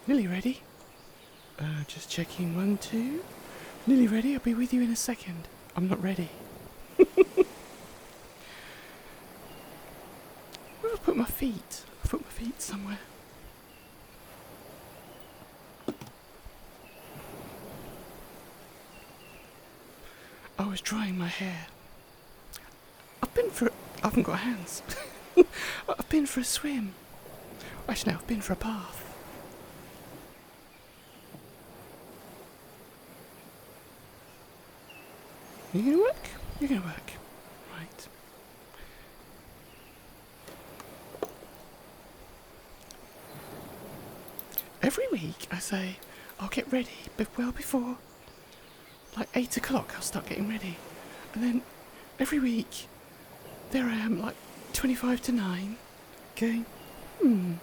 Nearly ready. Just checking 1, 2. Nearly ready. I'll be with you in a second. I'm not ready. Where did I put my feet? I put my feet somewhere. I was drying my hair. I haven't got hands. I've been for a swim. Actually, no, I've been for a bath. You gonna work? You're gonna work. Right. Every week I say, I'll get ready, but well before, like 8 o'clock, I'll start getting ready. And then every week, there I am, like 25 to 9, going, I'm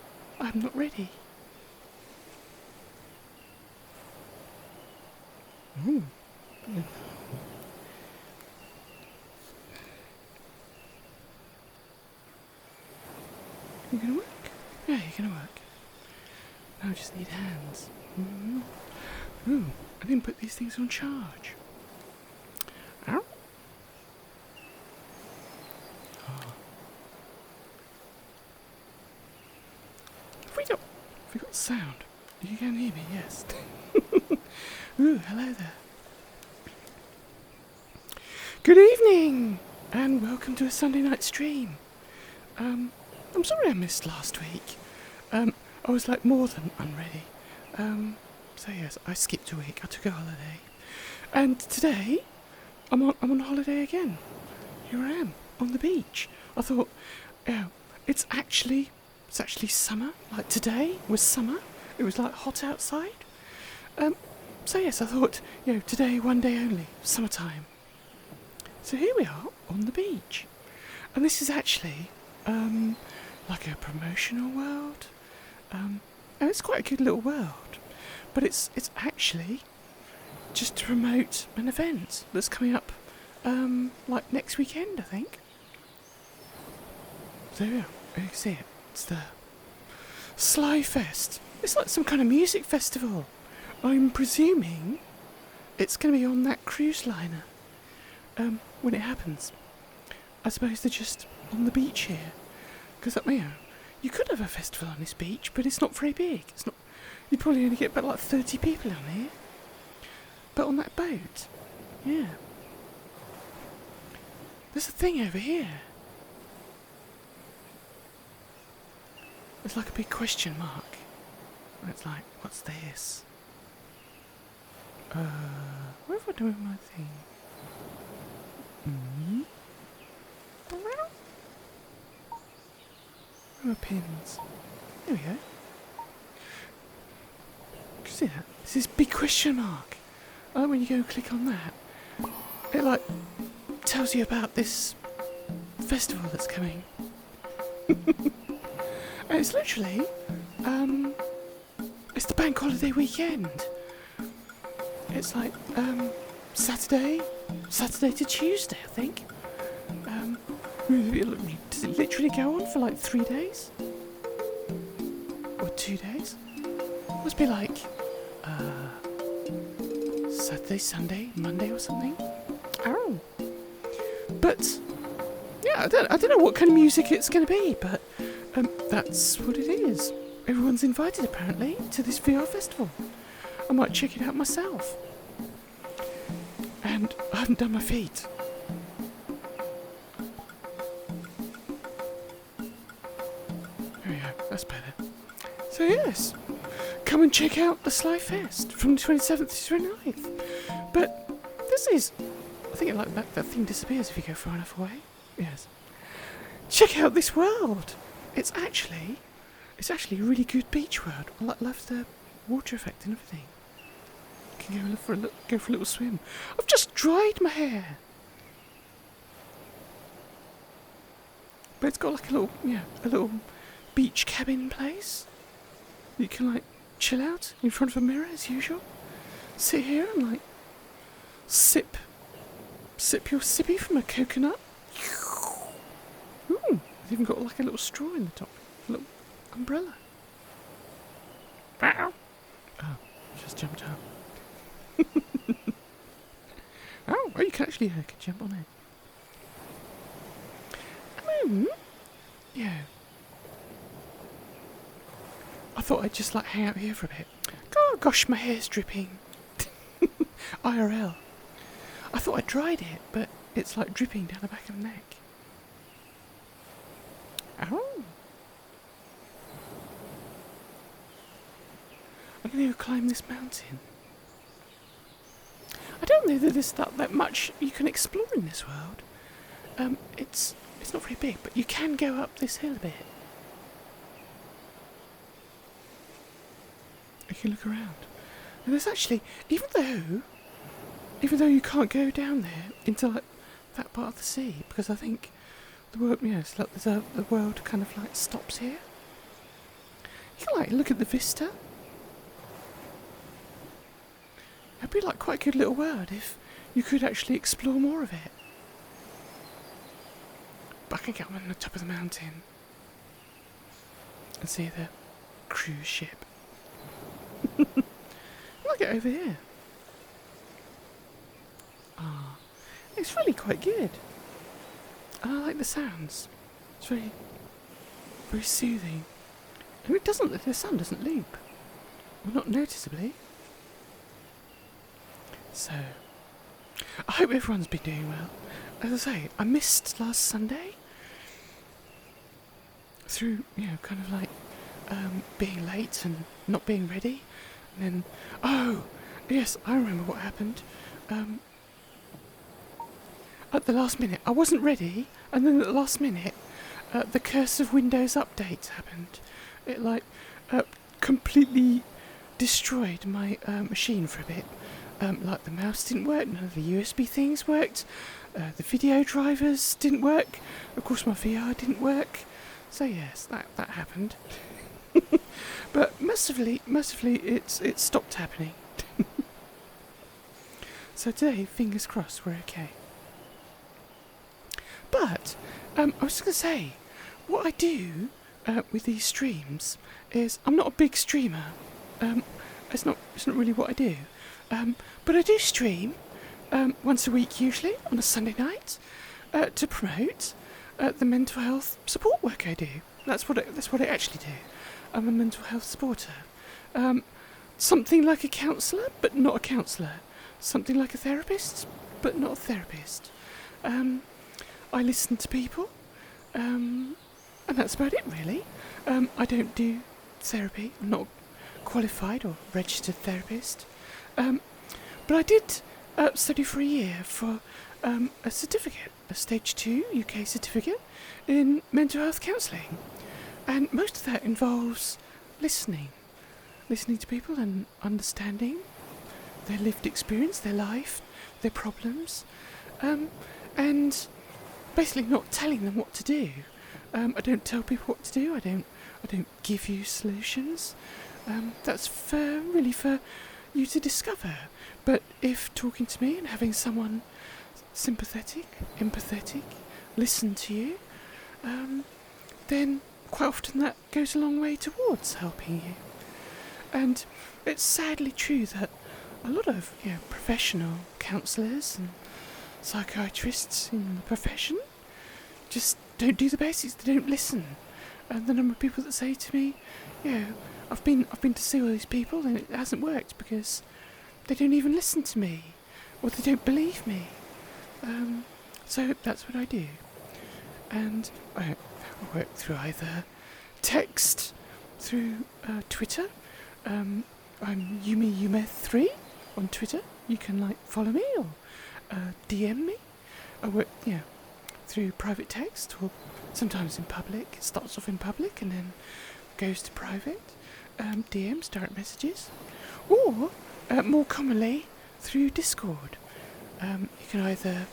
not ready. You gonna work? Yeah, you're gonna work. Now I just need hands. Ooh, I didn't put these things on charge. Ow. Oh. Have we got sound? You can hear me, yes. Ooh, hello there. Good evening, and welcome to a Sunday night stream. I'm sorry I missed last week. I was like more than unready. So yes, I skipped a week. I took a holiday, and today I'm on holiday again. Here I am on the beach. I thought, it's actually summer. Like today was summer. It was like hot outside. So yes, I thought, today one day only, summertime. So here we are on the beach, and this is actually like a promotional world. And it's quite a good little world, but it's actually just to promote an event that's coming up like next weekend, I think. So yeah, you can see it. It's the Sly Fest. It's like some kind of music festival. I'm presuming it's going to be on that cruise liner when it happens. I suppose they're just on the beach here, because you could have a festival on this beach, but it's not very big. It's not. You'd probably only get about like 30 people on here. But on that boat, yeah. There's a thing over here. It's like a big question mark. And it's like, what's this? What have I done with my thing? Where are pins? There we go. Can you see that? It's this big question mark. Oh, when you go and click on that, it like tells you about this festival that's coming. And it's literally, it's the bank holiday weekend. It's like Saturday to Tuesday, I think. Does it literally go on for like 3 days? Or 2 days? Must be like Saturday, Sunday, Monday or something. Oh. But yeah, I don't know what kind of music it's going to be, but that's what it is. Everyone's invited apparently to this VR festival. I might check it out myself. And I haven't done my feet. There we go, that's better. So yes, come and check out the Sly Fest from the 27th to 29th. But this is, I think that thing disappears if you go far enough away. Yes. Check out this world. It's actually a really good beach world. I love the water effect and everything. Can go for a little swim. I've just dried my hair. But it's got like a little beach cabin place. You can like chill out in front of a mirror as usual. Sit here and like sip your sippy from a coconut. Ooh, it's even got like a little straw in the top. A little umbrella. Oh, just jumped up. Oh, you can actually jump on it. Yeah. I thought I'd just hang out here for a bit. Oh gosh, my hair's dripping. IRL. I thought I dried it, but it's dripping down the back of the neck. Oh. I'm going to climb this mountain. I don't know that there's that much you can explore in this world. It's not very big, but you can go up this hill a bit. You can look around. And there's actually, even though you can't go down there into that part of the sea, because I think the world, the world kind of stops here. You can look at the vista. It'd be quite a good little world if you could actually explore more of it. But I can get on the top of the mountain and see the cruise ship. Look at over here. Ah, it's really quite good. And I like the sounds. It's very, very soothing. And the sound doesn't loop. Well, not noticeably. So, I hope everyone's been doing well. As I say, I missed last Sunday through, being late and not being ready. And then, oh, yes, I remember what happened. At the last minute, I wasn't ready, and then at the last minute, the curse of Windows updates happened. It, completely destroyed my machine for a bit. The mouse didn't work, none of the USB things worked, the video drivers didn't work, of course my VR didn't work, so yes, that happened. But massively it stopped happening. So today, fingers crossed, we're okay. But, I was just going to say, what I do with these streams is, I'm not a big streamer, it's not really what I do. But I do stream once a week, usually on a Sunday night, to promote the mental health support work I do. That's what I actually do. I'm a mental health supporter. Something like a counsellor, but not a counsellor. Something like a therapist, but not a therapist. I listen to people, and that's about it, really. I don't do therapy. I'm not a qualified or registered therapist. But I did study for a year for a certificate, a Stage 2 UK certificate in mental health counselling. And most of that involves listening to people and understanding their lived experience, their life, their problems, and basically not telling them what to do. I don't tell people what to do. I don't give you solutions. That's really for you to discover. But if talking to me and having someone sympathetic, empathetic, listen to you, then quite often that goes a long way towards helping you. And it's sadly true that a lot of professional counsellors and psychiatrists in the profession just don't do the basics. They don't listen. And the number of people that say to me, I've been to see all these people and it hasn't worked because they don't even listen to me, or they don't believe me. So that's what I do. And I work through either text, through Twitter. I'm YumiYume3 on Twitter. You can follow me or DM me. I work through private text, or sometimes in public. It starts off in public and then goes to private. DMs, direct messages, or more commonly through Discord. You can either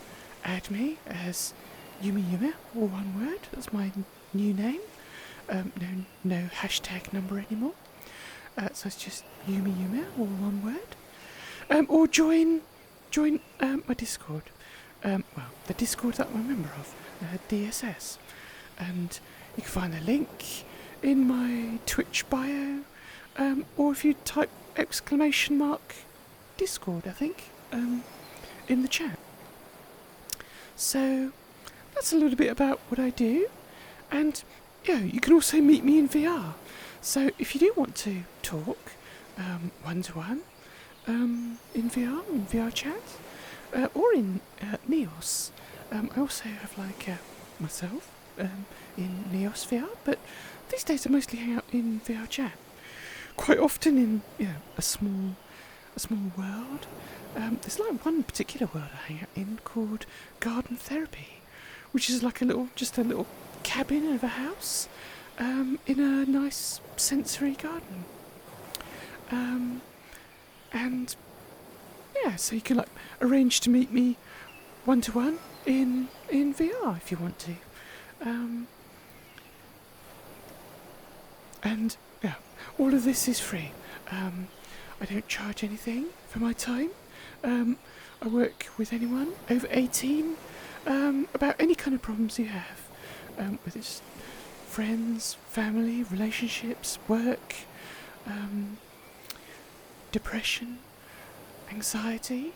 add me as YumiYume, all one word. That's my new name. No hashtag number anymore. So it's just YumiYume, all one word. Or join my Discord. The Discord that I'm a member of, DSS. And you can find the link in my Twitch bio, or if you type !Discord, I think, in the chat. So that's a little bit about what I do, and you can also meet me in VR. So if you do want to talk one-to-one in VR, in VRChat, or in Neos, I also have myself in Neos VR, but these days I mostly hang out in VRChat. Quite often in a small world. There's one particular world I hang out in called Garden Therapy, which is just a little cabin of a house in a nice sensory garden. And so you can arrange to meet me one-to-one in VR if you want to. And all of this is free. I don't charge anything for my time. I work with anyone over 18 about any kind of problems you have, whether it's friends, family, relationships, work, depression, anxiety.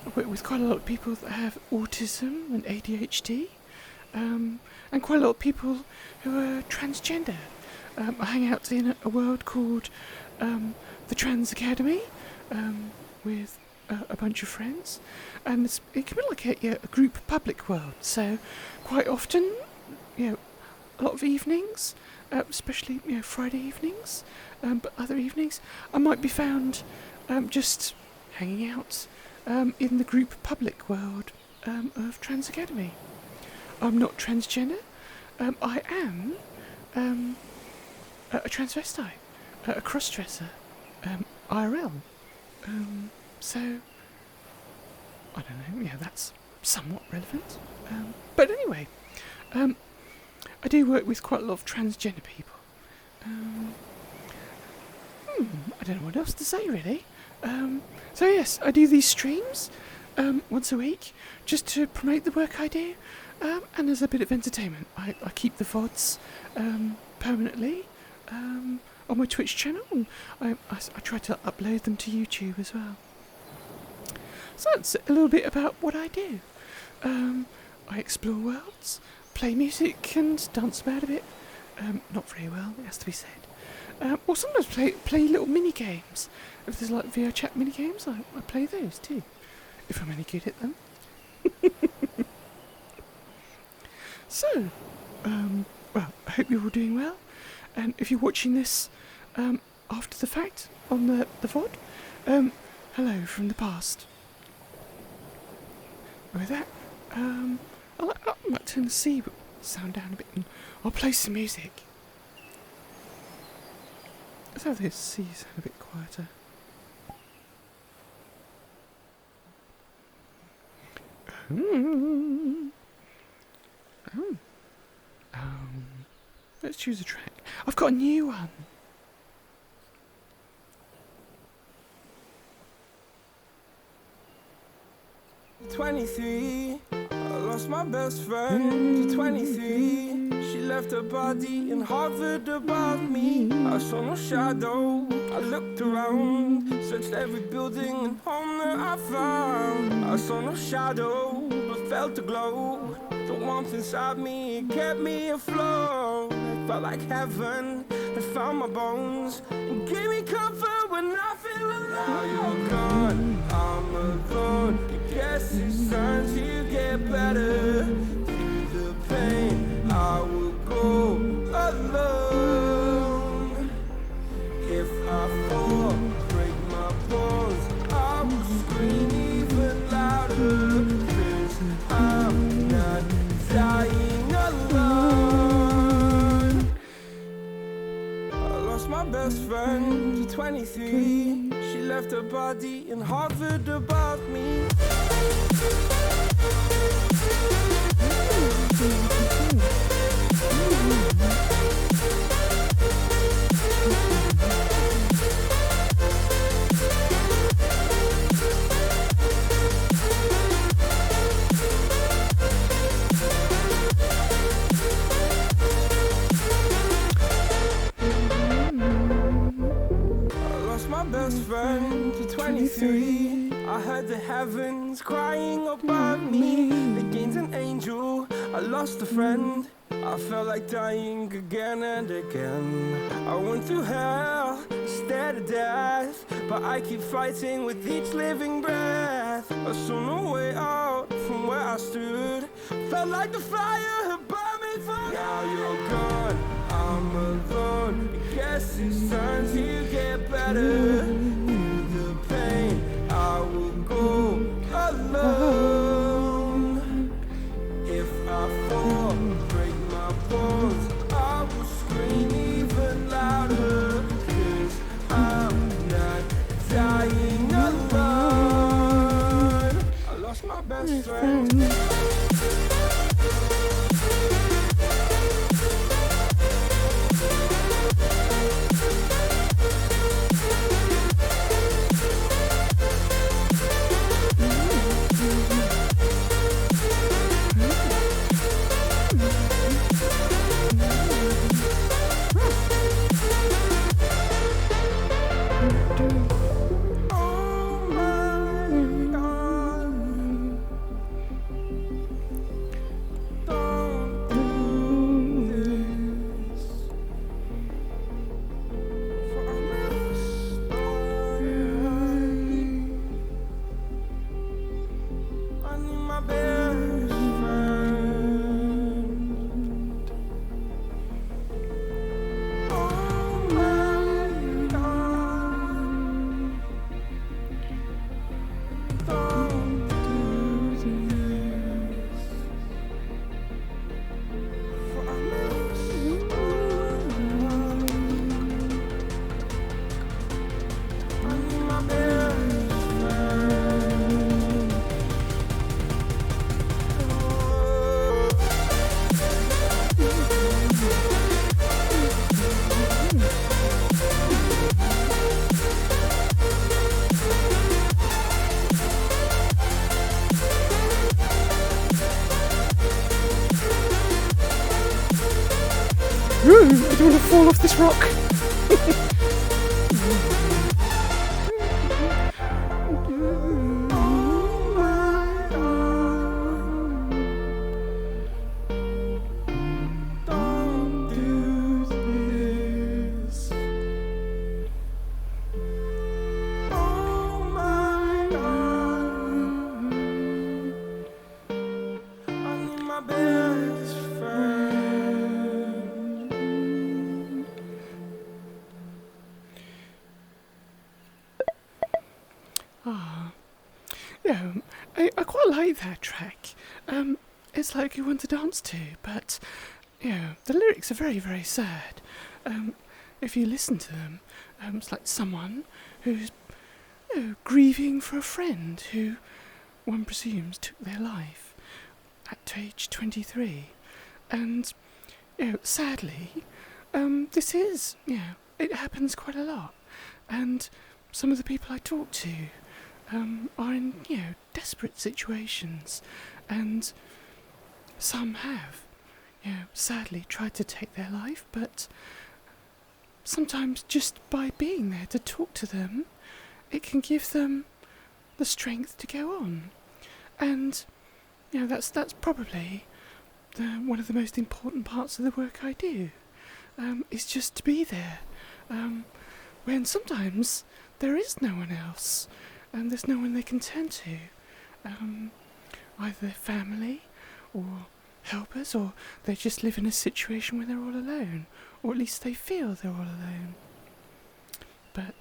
I work with quite a lot of people that have autism and ADHD, and quite a lot of people who are transgender. I hang out in a world called the Trans Academy with a bunch of friends, and it can be like a group public world. So quite often, a lot of evenings, especially Friday evenings, but other evenings I might be found just hanging out in the group public world of Trans Academy. I'm not transgender. I am a transvestite, a cross-dresser, IRL. So, I don't know, that's somewhat relevant. But anyway, I do work with quite a lot of transgender people. I don't know what else to say, really. So yes, I do these streams once a week, just to promote the work I do, and as a bit of entertainment. I keep the VODs permanently on my Twitch channel, and I try to upload them to YouTube as well. So that's a little bit about what I do. I explore worlds, play music, and dance about a bit. Not very well, it has to be said. Or sometimes play little mini games. If there's VRChat mini games, I play those too, if I'm any good at them. So, I hope you're all doing well. And if you're watching this after the fact on the VOD, hello from the past. With that, I might turn the sound down a bit, and I'll play some music. Let's have this C sound a bit quieter. Let's choose a track. I've got a new one. "23, I lost my best friend. 23, she left her body and hovered above me. I saw no shadow, I looked around, searched every building and home that I found. I saw no shadow, but felt the glow. The warmth inside me, it kept me afloat. It felt like heaven had found my bones and gave me comfort when I feel alone. Now you're gone, I'm alone. I guess it's time to get better. Through the pain, I will go alone. If I fall, break my bones, I will scream even louder. 'Cause I'm not dying alone. I lost my best friend, 23. She left her body and hovered above me. best friend to 23. I heard the heavens crying above me. They gained an angel, I lost a friend. I felt like dying again and again. I went through hell, stared at death, but I keep fighting with each living breath. I saw no way out from where I stood. Felt like the fire had burned me from. Now you're gone, I'm alone. I guess it's time to get better. Through the pain, I will go alone. If I fall, break my bones, I will scream even louder. 'Cause I'm not dying alone. I lost my best friend. I don't want to fall off this rock. Yeah, I quite like that track. It's like you want to dance to, but the lyrics are very, very sad. If you listen to them, it's like someone who's grieving for a friend who, one presumes, took their life at age 23. And sadly, this is it happens quite a lot. And some of the people I talk to are in desperate situations, and some have sadly tried to take their life, but sometimes just by being there to talk to them, it can give them the strength to go on. And that's probably one of the most important parts of the work I do, is just to be there when sometimes there is no one else. And there's no one they can turn to, either their family or helpers, or they just live in a situation where they're all alone, or at least they feel they're all alone. But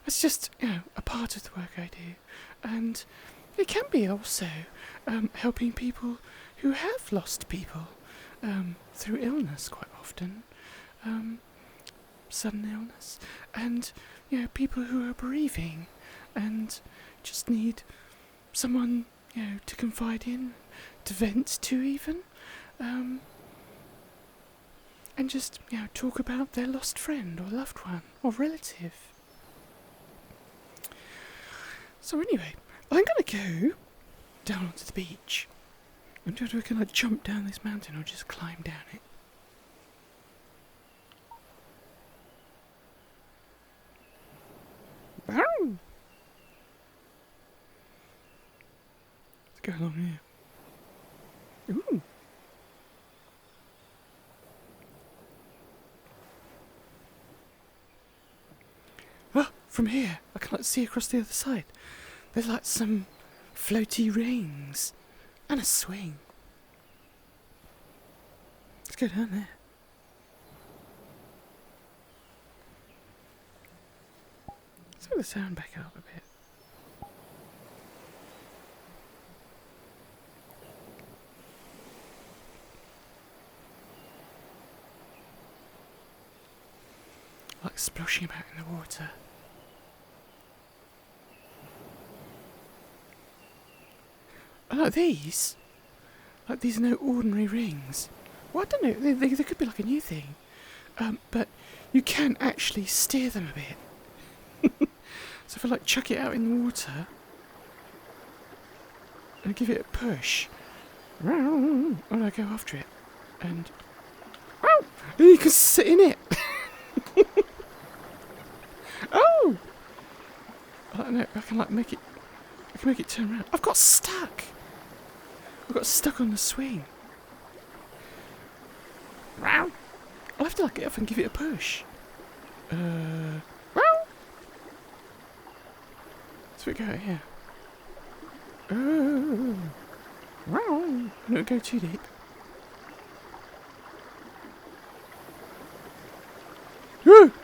it's just a part of the work I do, and it can be also helping people who have lost people through illness quite often, sudden illness, and people who are bereaving and just need someone, to confide in, to vent to even, and just, talk about their lost friend or loved one or relative. So anyway, I'm going to go down onto the beach. I don't know if I can jump down this mountain or just climb down it. Let's go along here. Ooh. Oh, from here, I can like see across the other side. There's like some floaty rings and a swing. Let's go down there. Let's get the sound back up a bit. Like splashing about in the water. Like these? Like these are no ordinary rings. Well, I don't know, they could be like a new thing. But you can actually steer them a bit. So if I like chuck it out in the water and give it a push, and I go after it, and you can sit in it. Oh! I don't know, I can make it turn around. I've got stuck! I got stuck on the swing. I'll have to get up and give it a push. So we go out here. Don't go too deep.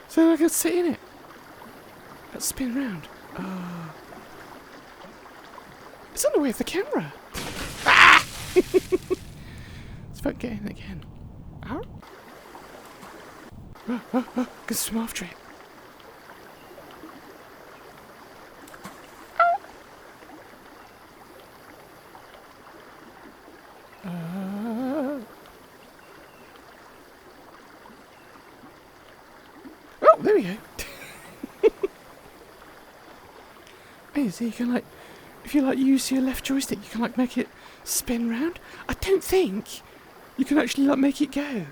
So I can sit in it. Let's spin round. It's on the way of the camera. It's about getting it again. Can swim after it. Oh, there we go. Hey, so you can if you use your left joystick, you can make it spin round. I don't think you can actually make it go.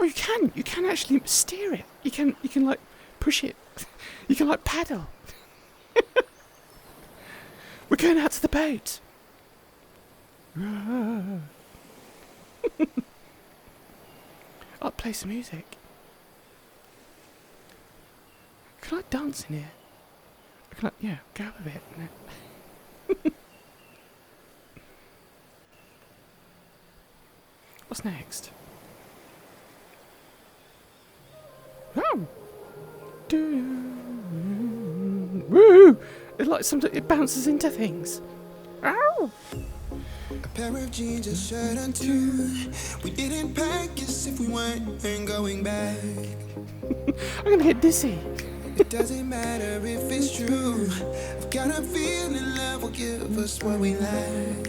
Oh, you can. You can actually steer it. You can push it. You can paddle. We're going out to the boat. I'll play some music. Can I dance in here? Can I, go up a bit. What's next? Oh! Woo! It bounces into things. Ow! A pair of jeans, a shirt and two. We didn't pack as if we weren't going back. I'm gonna get dizzy. It doesn't matter if it's true. I've got a feeling love will give us what we like.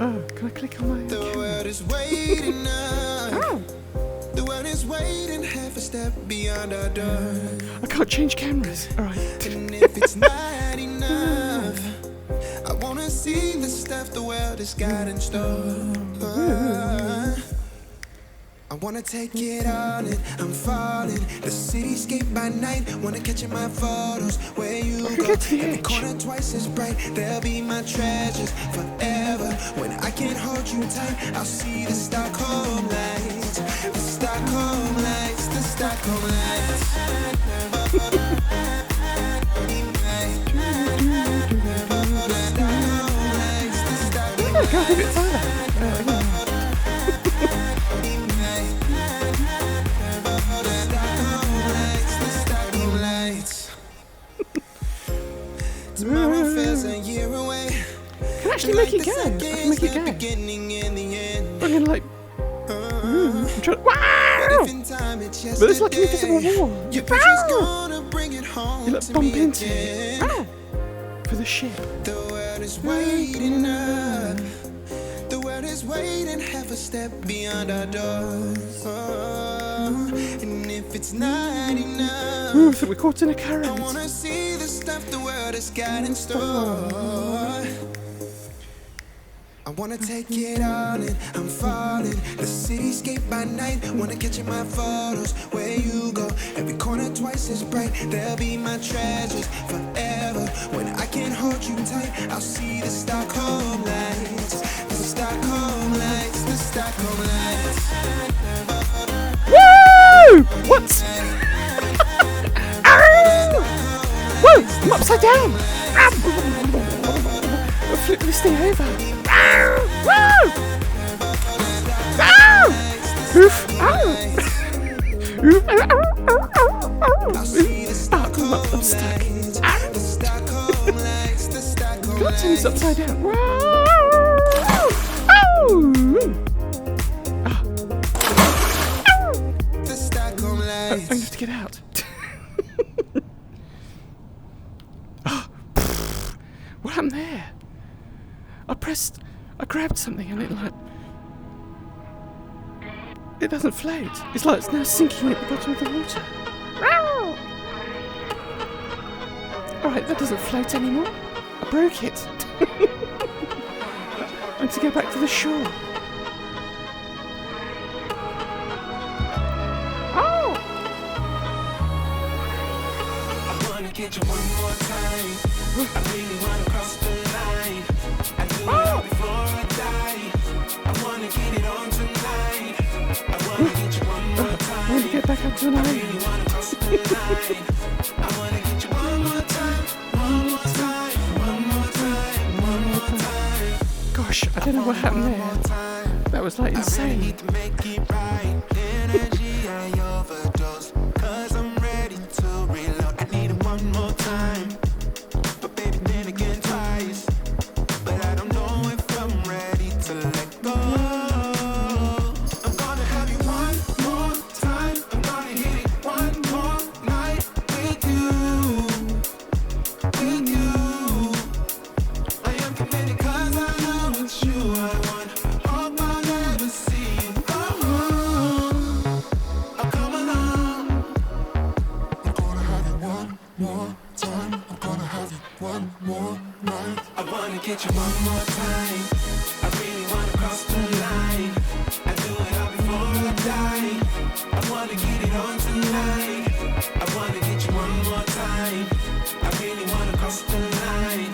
Oh, can I click on my The camera? world is waiting up. Ow! The world is waiting half a step beyond our door. I can't change cameras. Alright. And if it's not enough, I wanna see the stuff the world has got in store. I wanna take it all in, I'm falling. The cityscape by night, wanna catch in my photos. Where you go, every corner twice as bright. They'll be my treasures forever. When I can't hold you tight, I'll see the Stockholm lights. The Stockholm lights, the Stockholm lights. Go a bit further. Tomorrow feels a year away. Can I actually make it go? I can make it go. I'm gonna I'm trying. Wow! But there's an invisible wall. You bump into it. For the ship. The world is waiting up. The world is waiting half a step beyond our doors. And if it's not enough, Ooh, I think we're caught in a current. I wanna see the stuff the world has got in store. I wanna take it all in, I'm falling. The cityscape by night, wanna catch in my photos. Where you go, every corner twice as bright. They'll be my treasures forever. When I can't hold you tight, I'll see the Stockholm lights. The Stockholm lights, the Stockholm lights. Woo! What? Whoa! I'm upside down! I'll flip this thing over. Woo! Oof! Oof! I'm stuck. God, turn upside down. I'm going to have to get out. What happened there? I grabbed something and it doesn't float. It's like it's now sinking at the bottom of the water. Alright, that doesn't float anymore. I broke it. I need to go back to the shore. Get you one more time. I really wanna cross the line. I do it all before I die. I wanna get it on tonight. I wanna get you one more time. I want to get back up to the line. I really wanna cross the line. I wanna get you one more time. One more time. One more time. One more time. Gosh, I don't know what happened there. That was like insane. I really need to make it right. Energy I overdose. 'Cause I'm ready to reload. I need it one more time. But baby, then again twice. But I don't know if I'm ready to let go. I'm gonna have you one more time. I'm gonna hit it one more night with you. With you. I am committed 'cause I know it's you I want. Hope I'll never see you go home. I'll come along. I'm gonna have you one more time. I'm gonna have you one more night. I wanna get you one more time. I really wanna cross the line. I do it all before I die. I wanna get it on tonight. I wanna get you one more time. I really wanna cross the line.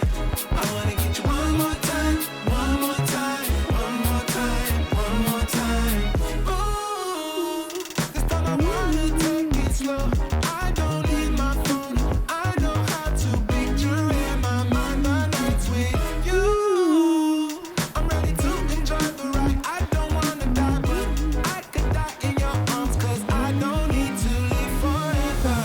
I wanna get you one more time. One more time. One more time. One more time. Ooh, this time I wanna take it slow. I don't need my phone. I know how to picture in my mind my nights with you. I'm ready to enjoy the ride. I don't wanna die, but I could die in your arms. 'Cause I don't need to live forever.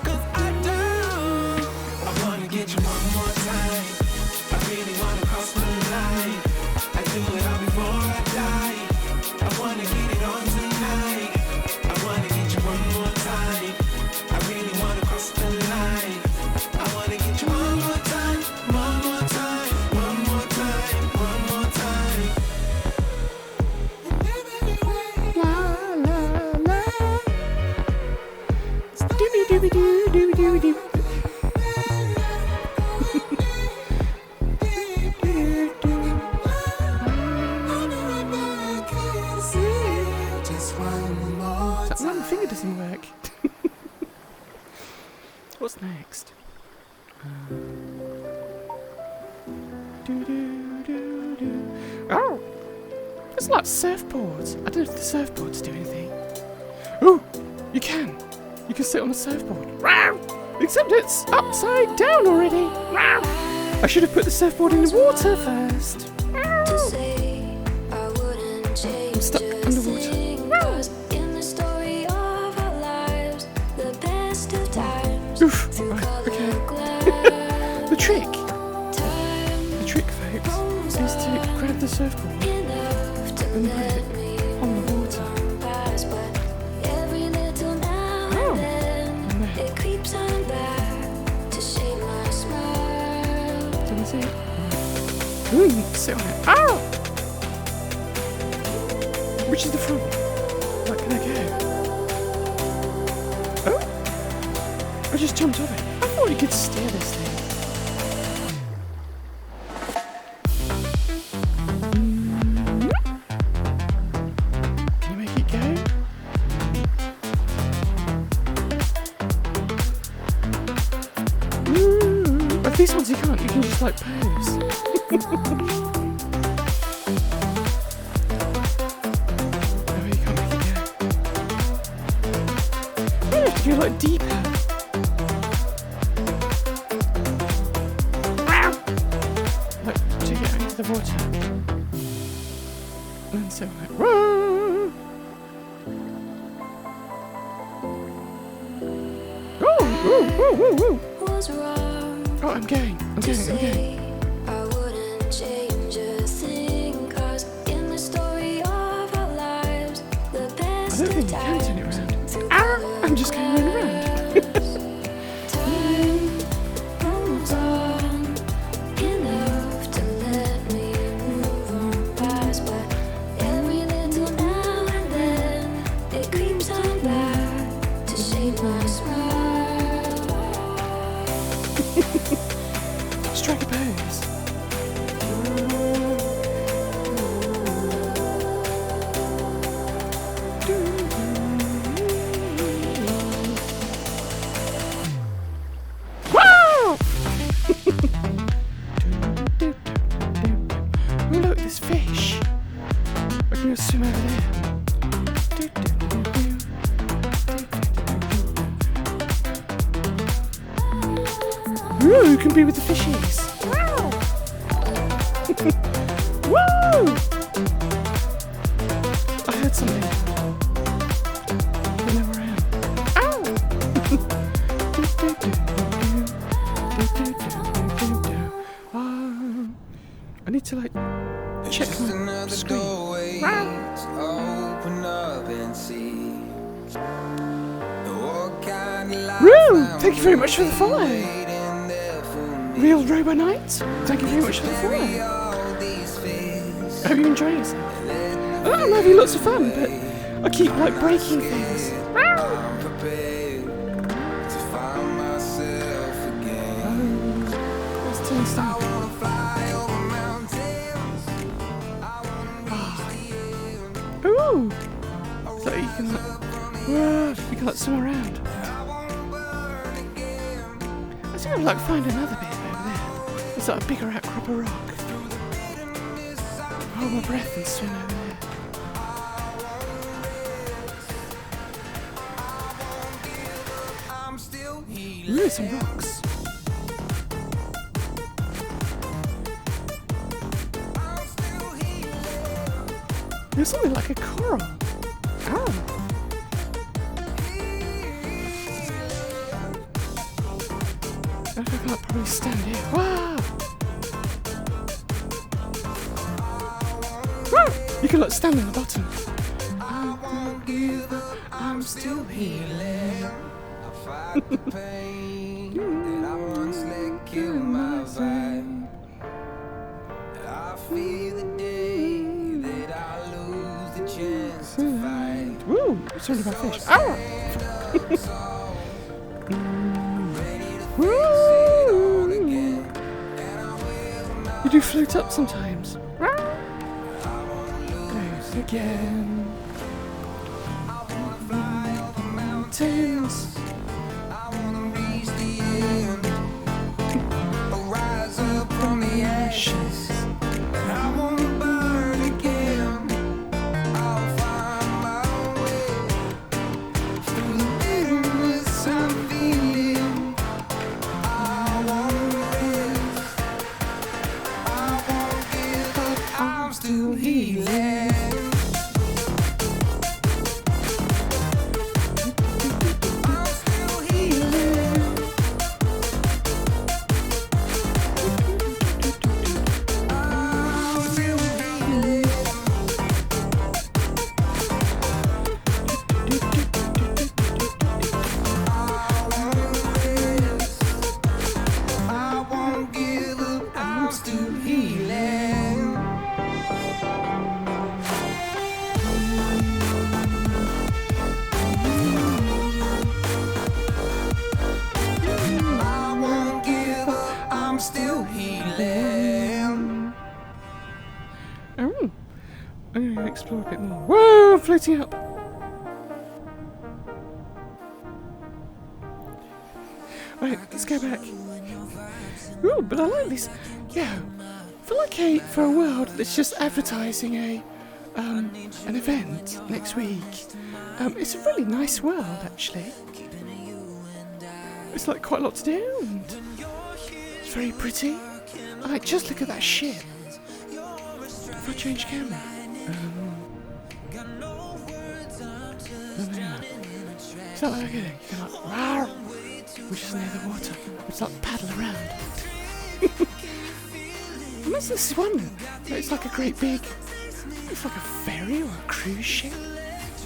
Cause I don't. I wanna get you one more time. I really wanna cross the line. I do it all before I die. I wanna get it on tonight. I wanna get you one more time. I really wanna cross the line. I wanna get you one more time. One more time. One more time. One more time. La la la. Dooby dooby doo dooby dooby doo. Just one more That time. one finger doesn't work. What's next? Oh! There's like surfboards. I don't know if the surfboards do anything. Oh! You can! You can sit on the surfboard. Wow! Except it's upside down already. Wow! I should have put the surfboard in the water first. I'm stuck underwater. Oof! Right, okay. The trick, folks, is to grab the surfboard and put it on the water. Oh! And there. Can you see it? Sit on it. Ow! Which is the front? Where can I go? Oh! I just jumped off it. I thought you could steer this thing. Can you make it go? But these ones you can't. You can just like pose. You're like deeper. Like to get into the water. And so like, whoa! Oh, I'm going. I wouldn't change a thing, 'cause in the story of our lives, the I best don't think you can turn it around. I'm just going round and round. time moves on enough to let me move on past, but every little now and then it creeps on back to shape my smile. Strike a pose. Oh look, there's fish. I can go swim over there. Ooh, you can be with the fishies. Wow! Woo! I heard something. I don't know where I am. Ow! I need to like check Just my another screen. doorway Wow. to open up and see what kind of life Woo! I'm Thank you very much for the follow. waiting there for me. Real Robo Knight, thank you very much for the follow. All these fears, I hope you're enjoying yourself. Oh, I'm having lots of fun, but I keep like breaking things. I'm prepared to find myself again. Let's turn this down. Wanna fly over mountains, I wanna reach the end. Ooh! So you can like, whoa, you can like swim around. I wanna burn again. I think I'd like find another bit over there. It's like a bigger outcrop of rock. Hold my breath and swim over there. I'm still healing. Ooh, some rocks. I'm still healing. There's something like a coral. Oh. I think I can't probably stand here. Wow! Woo! You can like stand on the bottom. I won't give up. I'm still healing. I fight the pain that I once let kill my vibe. I fear the day that I lose the chance to fight. Woo! Sorry about fish. Ow! Woo! You do float up sometimes. Goes again. Mountains. I wanna reach the end. Rise up from the ashes. I wanna burn again. I'll find my way through the bitterness I'm feeling. I won't rest. I won't give up. I'm still healing. I'm still healing. I'm still healing. I won't give up. I'm still healing. I'm going to explore a bit more. Whoa, I'm floating up. Right, let's go back. Ooh, but I like this. Yeah, for a world that's just advertising an event next week. It's a really nice world, actually. It's like quite a lot to do, and it's very pretty. Like, just look at that ship. If I change camera, is that what I'm getting? You can like, rawr, which is near the water. It's like paddle around. And there's this one. It's like a great big. It's like a ferry or a cruise ship.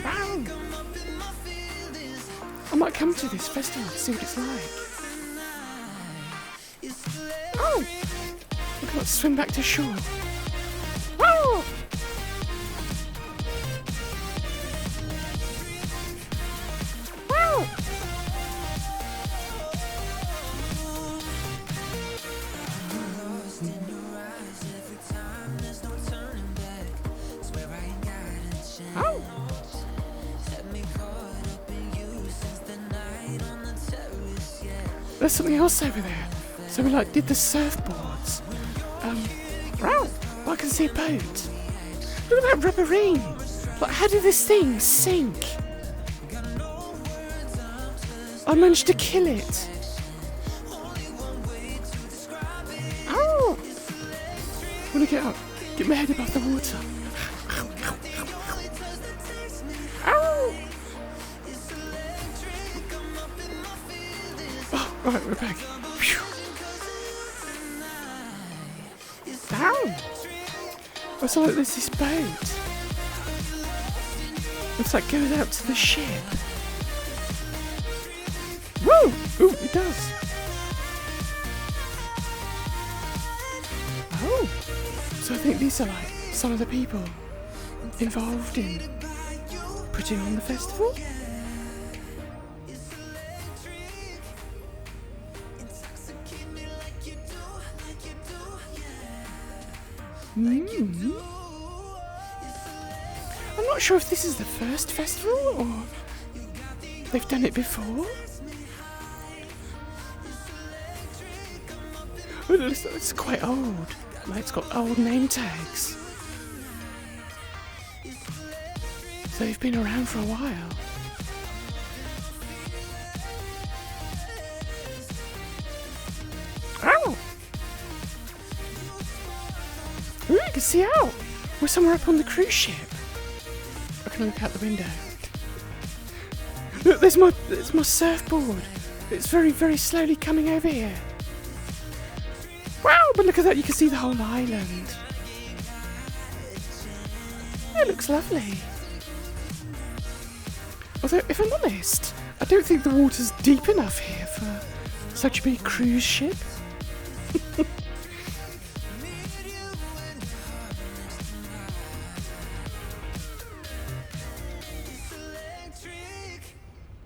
Wow. I might come to this festival to see what it's like. Oh! Look at that, swim back to shore. Oh! Wow! Oh! There's something else over there. So we like did the surfboards. Wow! I can see a boat. Look at that rubberine. Like, how did this thing sink? I managed to kill it. Oh! I want to get up. Get my head above the water. Ow! Oh, right, we're back. Phew. Down! I saw like there's this boat. Looks like it goes out to the ship. Woo! Ooh, it does. Oh! So I think these are like some of the people involved in putting on the festival. I'm not sure if this is the first festival or they've done it before. Oh, it's quite old. Like, it's got old name tags. So they've been around for a while. Ow! Ooh, I can see out. We're somewhere up on the cruise ship. I can look out the window. Look, there's my surfboard. It's very, very slowly coming over here. Wow, but look at that, you can see the whole island. It looks lovely. Although, if I'm honest, I don't think the water's deep enough here for such a big cruise ship.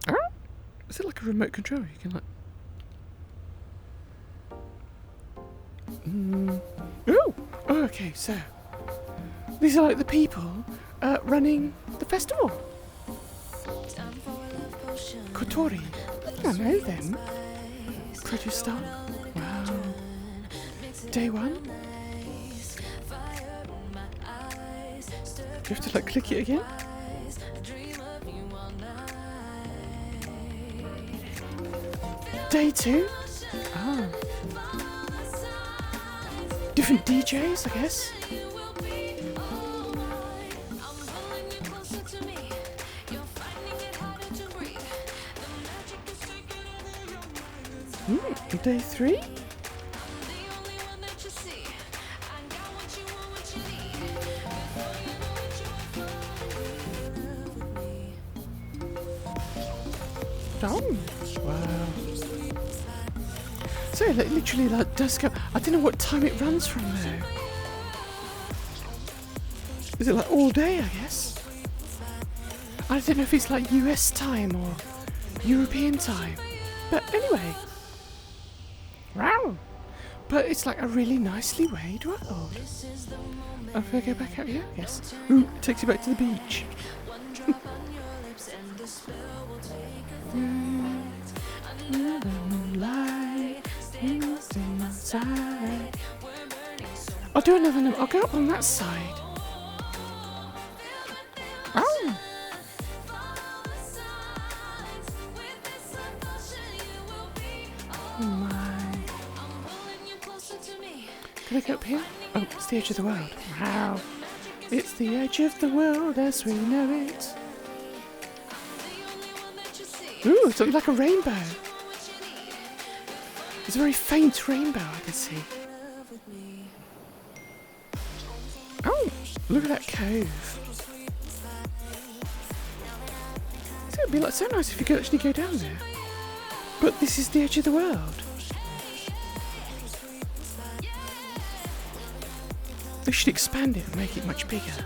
Oh, is it like a remote control? You can like... Oh, okay, so these are like the people running the festival. Kotori, I know them. Produce Star, wow. Day one. Do you have to like click it again? Day two. Oh. Different DJs, I guess. Day three. Oh, wow. So it literally like does go. I don't know what time it runs from though. Is it like all day, I guess? I don't know if it's like US time or European time. But anyway. Wow. But it's like a really nicely weighed world. If I go back out here? Yes. Ooh, it takes you back to the beach. I'll do another number. I'll go up on that side. Oh! Oh my. Can I go up here? Oh, it's the edge of the world. Wow. It's the edge of the world as we know it. Ooh, something like a rainbow. It's a very faint rainbow I can see. Oh, look at that cove. It would be like so nice if you could actually go down there. But this is the edge of the world. They should expand it and make it much bigger.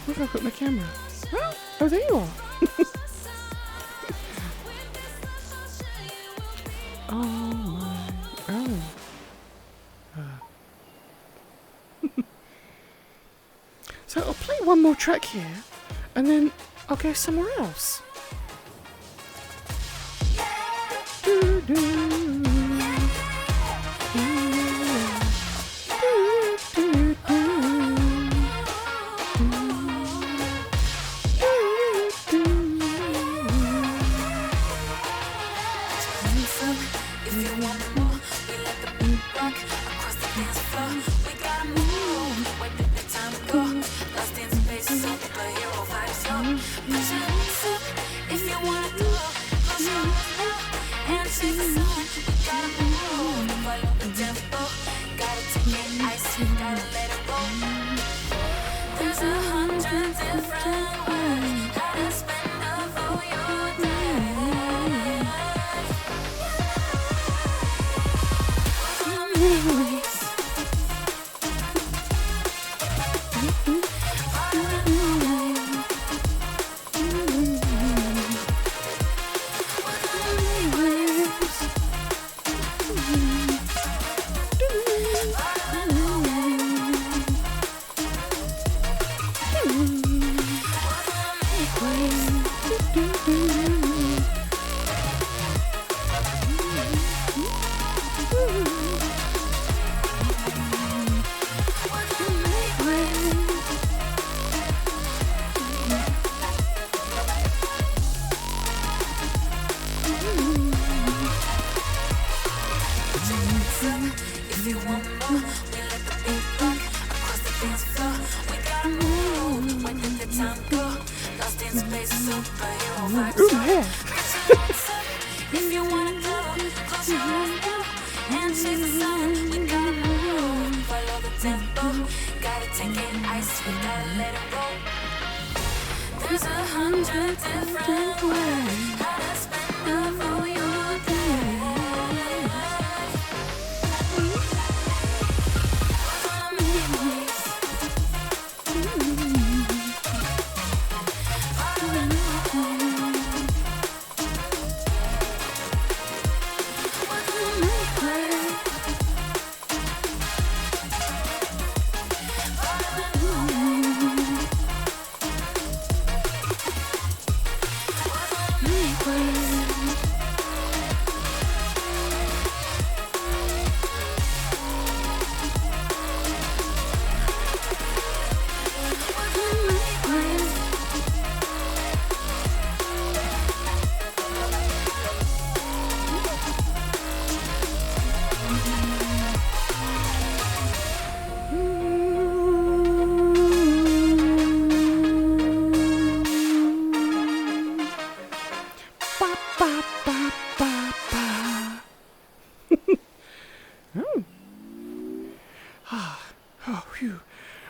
Where have I put my camera? Oh, there you are. Oh my. Oh. So I'll play one more track here and then I'll go somewhere else.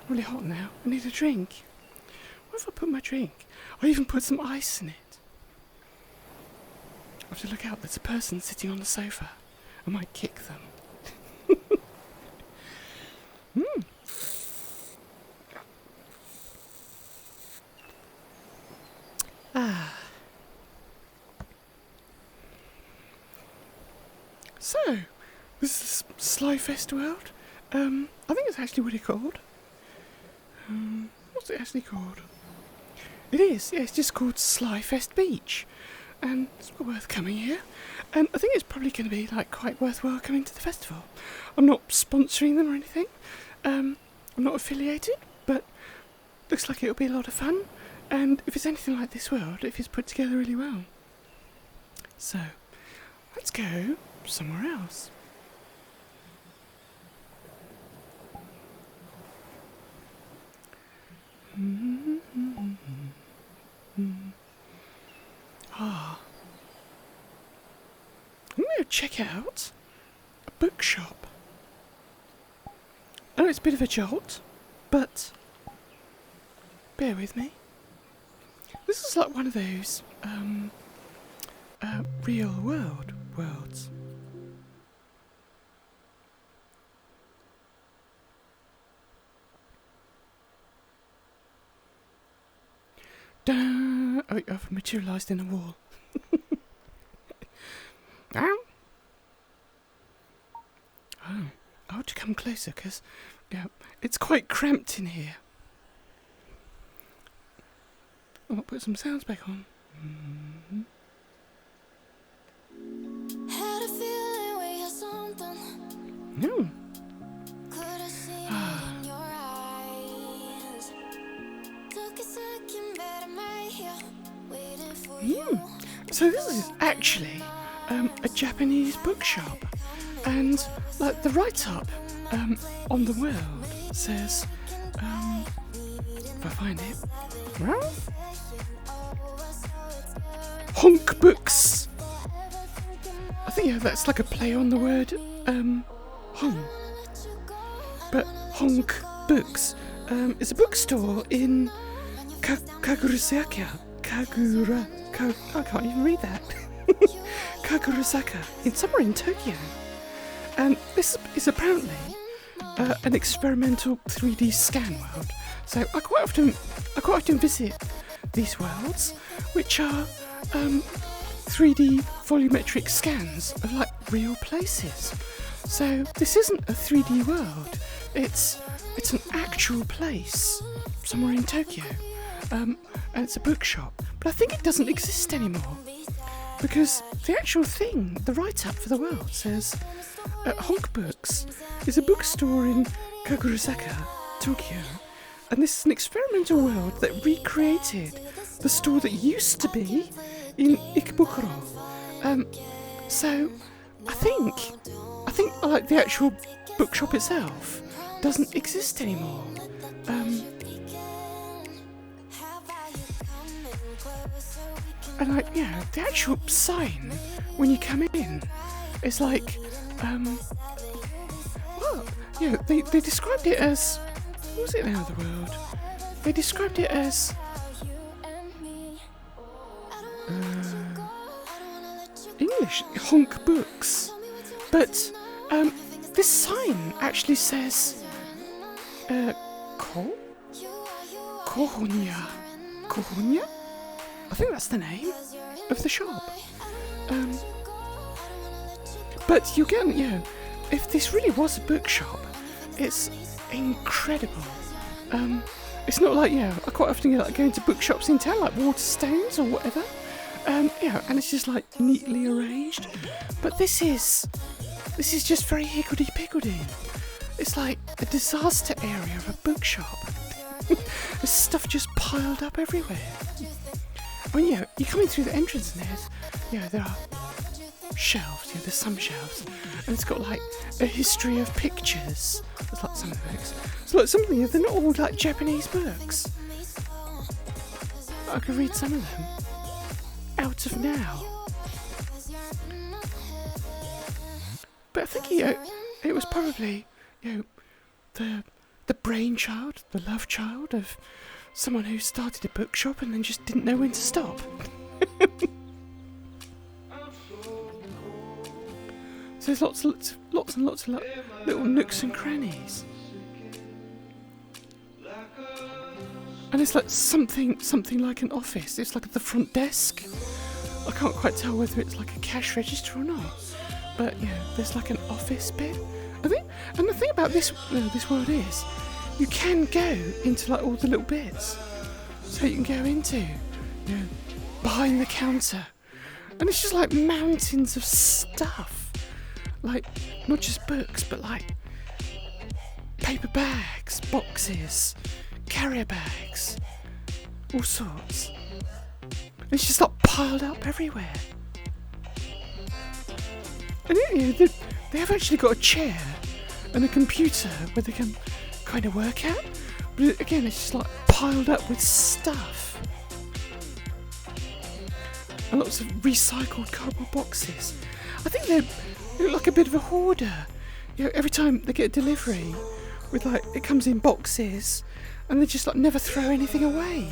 Really hot now. I need a drink. Where have I put my drink? I even put some ice in it. I have to look out. There's a person sitting on the sofa. I might kick them. So, this is Slyfest World. I think it's actually what it's called. What's it actually called? It is, yeah, it's just called Slyfest Beach. And it's worth coming here. And I think it's probably going to be like quite worthwhile coming to the festival. I'm not sponsoring them or anything. I'm not affiliated, but looks like it'll be a lot of fun. And if it's anything like this world, if it's put together really well. So, let's go somewhere else. I'm going to check out a bookshop. I know it's a bit of a jolt, but bear with me. This is like one of those real worlds. Oh, I've materialised in a wall. Ow. Oh, I ought to come closer because, yeah, it's quite cramped in here. I'll put some sounds back on. Had a feeling we had something. No. Could have seen it in your eyes. Took a second, but I'm right here, waiting for you. So this is actually a Japanese bookshop, and like the write-up on the world says, if I find it, well, Honk Books. I think, yeah, that's like a play on the word Hong. But Honk Books is a bookstore in Kagurusaka. I can't even read that. Kagurusaka, somewhere in Tokyo. And this is apparently an experimental 3D scan world. So I quite often visit these worlds, which are 3D volumetric scans of like real places. So this isn't a 3D world. It's an actual place somewhere in Tokyo, and it's a bookshop. But I think it doesn't exist anymore because the actual thing, the write-up for the world says, Honk Books is a bookstore in Kagurusaka, Tokyo, and this is an experimental world that recreated the store that used to be in Ikebukuro. So I think like the actual bookshop itself doesn't exist anymore. And like, yeah, the actual sign when you come in is like, well, yeah, they described it as, what was it now, the world? They described it as English, Honk Books. But this sign actually says Kohonya? I think that's the name of the shop. But you get, you know, if this really was a bookshop, it's incredible. It's not like, yeah, I quite often like going to bookshops in town, like Waterstones or whatever. Yeah, and it's just like neatly arranged. But this is just very higgledy-piggledy. It's like a disaster area of a bookshop. There's stuff just piled up everywhere. I mean, yeah, you're coming through the entrance and there are shelves, there's some shelves, and it's got like a history of pictures. It's like some of the books. It's like something, they're not all like Japanese books. I could read some of them out of now. But I think, it was probably, the brainchild, the love child of someone who started a bookshop and then just didn't know when to stop. So there's lots and lots of little nooks and crannies. And it's like something like an office. It's like at the front desk. I can't quite tell whether it's like a cash register or not. but there's like an office bit. I think, and the thing about this world is, you can go into like all the little bits. So you can go into, behind the counter, and it's just like mountains of stuff. Like, not just books, but like paper bags, boxes, carrier bags, all sorts. And it's just like piled up everywhere. And they have actually got a chair and a computer where they can kind of work at. But again, it's just like piled up with stuff. And lots of recycled cardboard boxes. I think they look like a bit of a hoarder. Every time they get a delivery, with like, it comes in boxes, and they just like never throw anything away.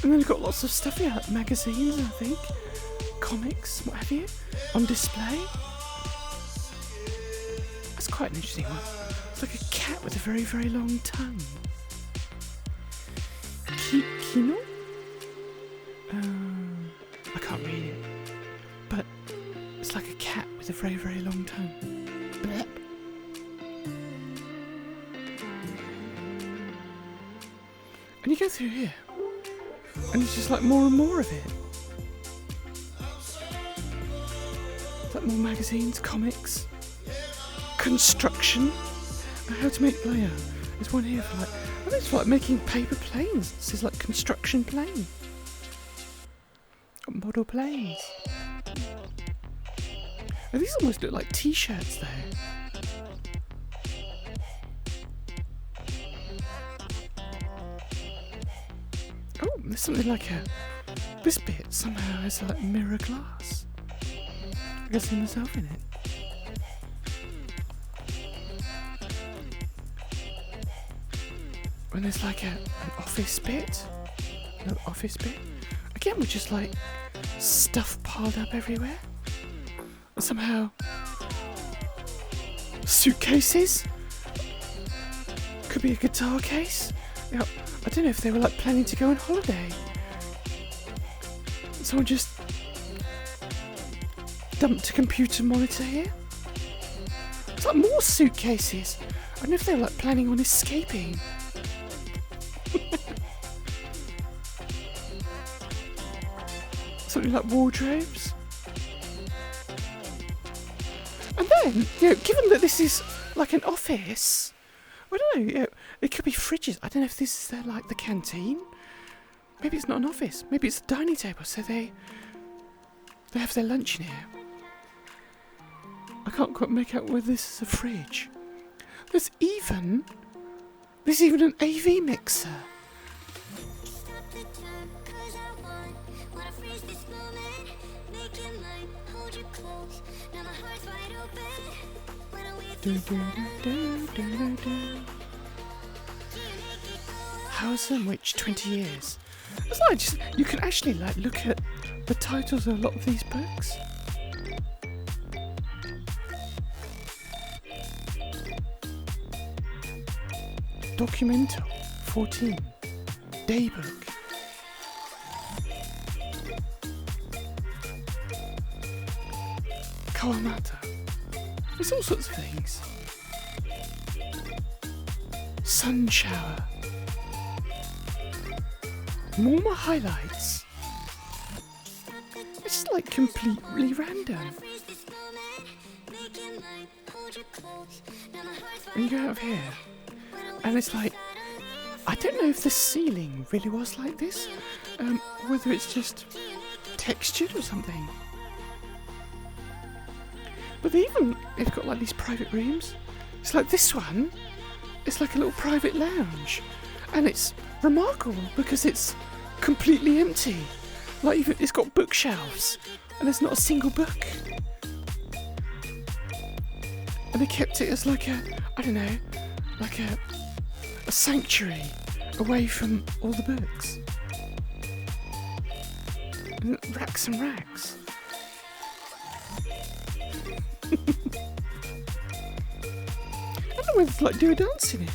And then they've got lots of stuff here, like magazines, I think, comics, what have you, on display. That's quite an interesting one. It's like a cat with a very, very long tongue. Kino? I can't read it. But it's like a cat with a very, very long tongue. Blep. And you go through here, and it's just like more and more of it. Like more magazines, comics, construction, and how to make layer. There's one here for like, I think it's for like making paper planes. This is like construction plane. Model planes. And these almost look like t-shirts though. Oh, there's something like this bit somehow has like mirror glass. I can see myself in it. When there's like an office bit. No office bit. Again, we're just like stuff piled up everywhere. And somehow suitcases. Could be a guitar case. I don't know if they were like planning to go on holiday. Someone just dumped a computer monitor here. It's like more suitcases. I don't know if they were like planning on escaping. Something like wardrobes. And then, given that this is like an office, I don't know, it could be fridges. I don't know if this is the canteen. Maybe it's not an office. Maybe it's a dining table, so they have their lunch in here. I can't quite make out whether this is a fridge. There's even an AV mixer. House and Witch 20 years. It's like you can actually like look at the titles of a lot of these books. Documental 14. Daybook. Kawamata. There's all sorts of things. Sun shower. More highlights. It's just like completely random. And you go out of here, and it's like, I don't know if the ceiling really was like this, whether it's just textured or something. But they've got like these private rooms. It's like this one, it's like a little private lounge. And it's remarkable because it's completely empty. Like even it's got bookshelves and there's not a single book. And they kept it as like a sanctuary away from all the books. And racks and racks. I don't know whether to do a dance in it.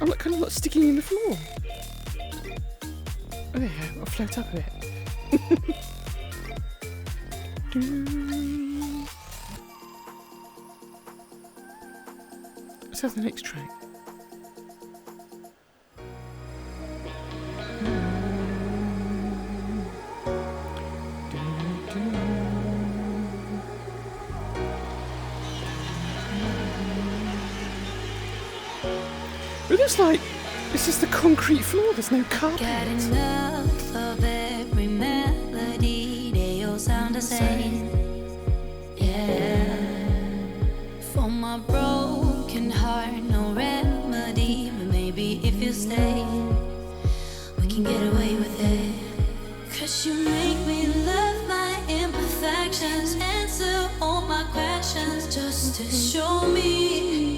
I'm like kind of like sticking in the floor. Oh, there you go. I'll float up a bit. Let's have the next track. It looks like it's just a concrete floor, there's no carpet. Get enough of every melody, they all sound the same. Yeah. For my broken heart, no remedy. But maybe if you stay, we can get away with it. 'Cause you make me love my imperfections, answer all my questions, just to show me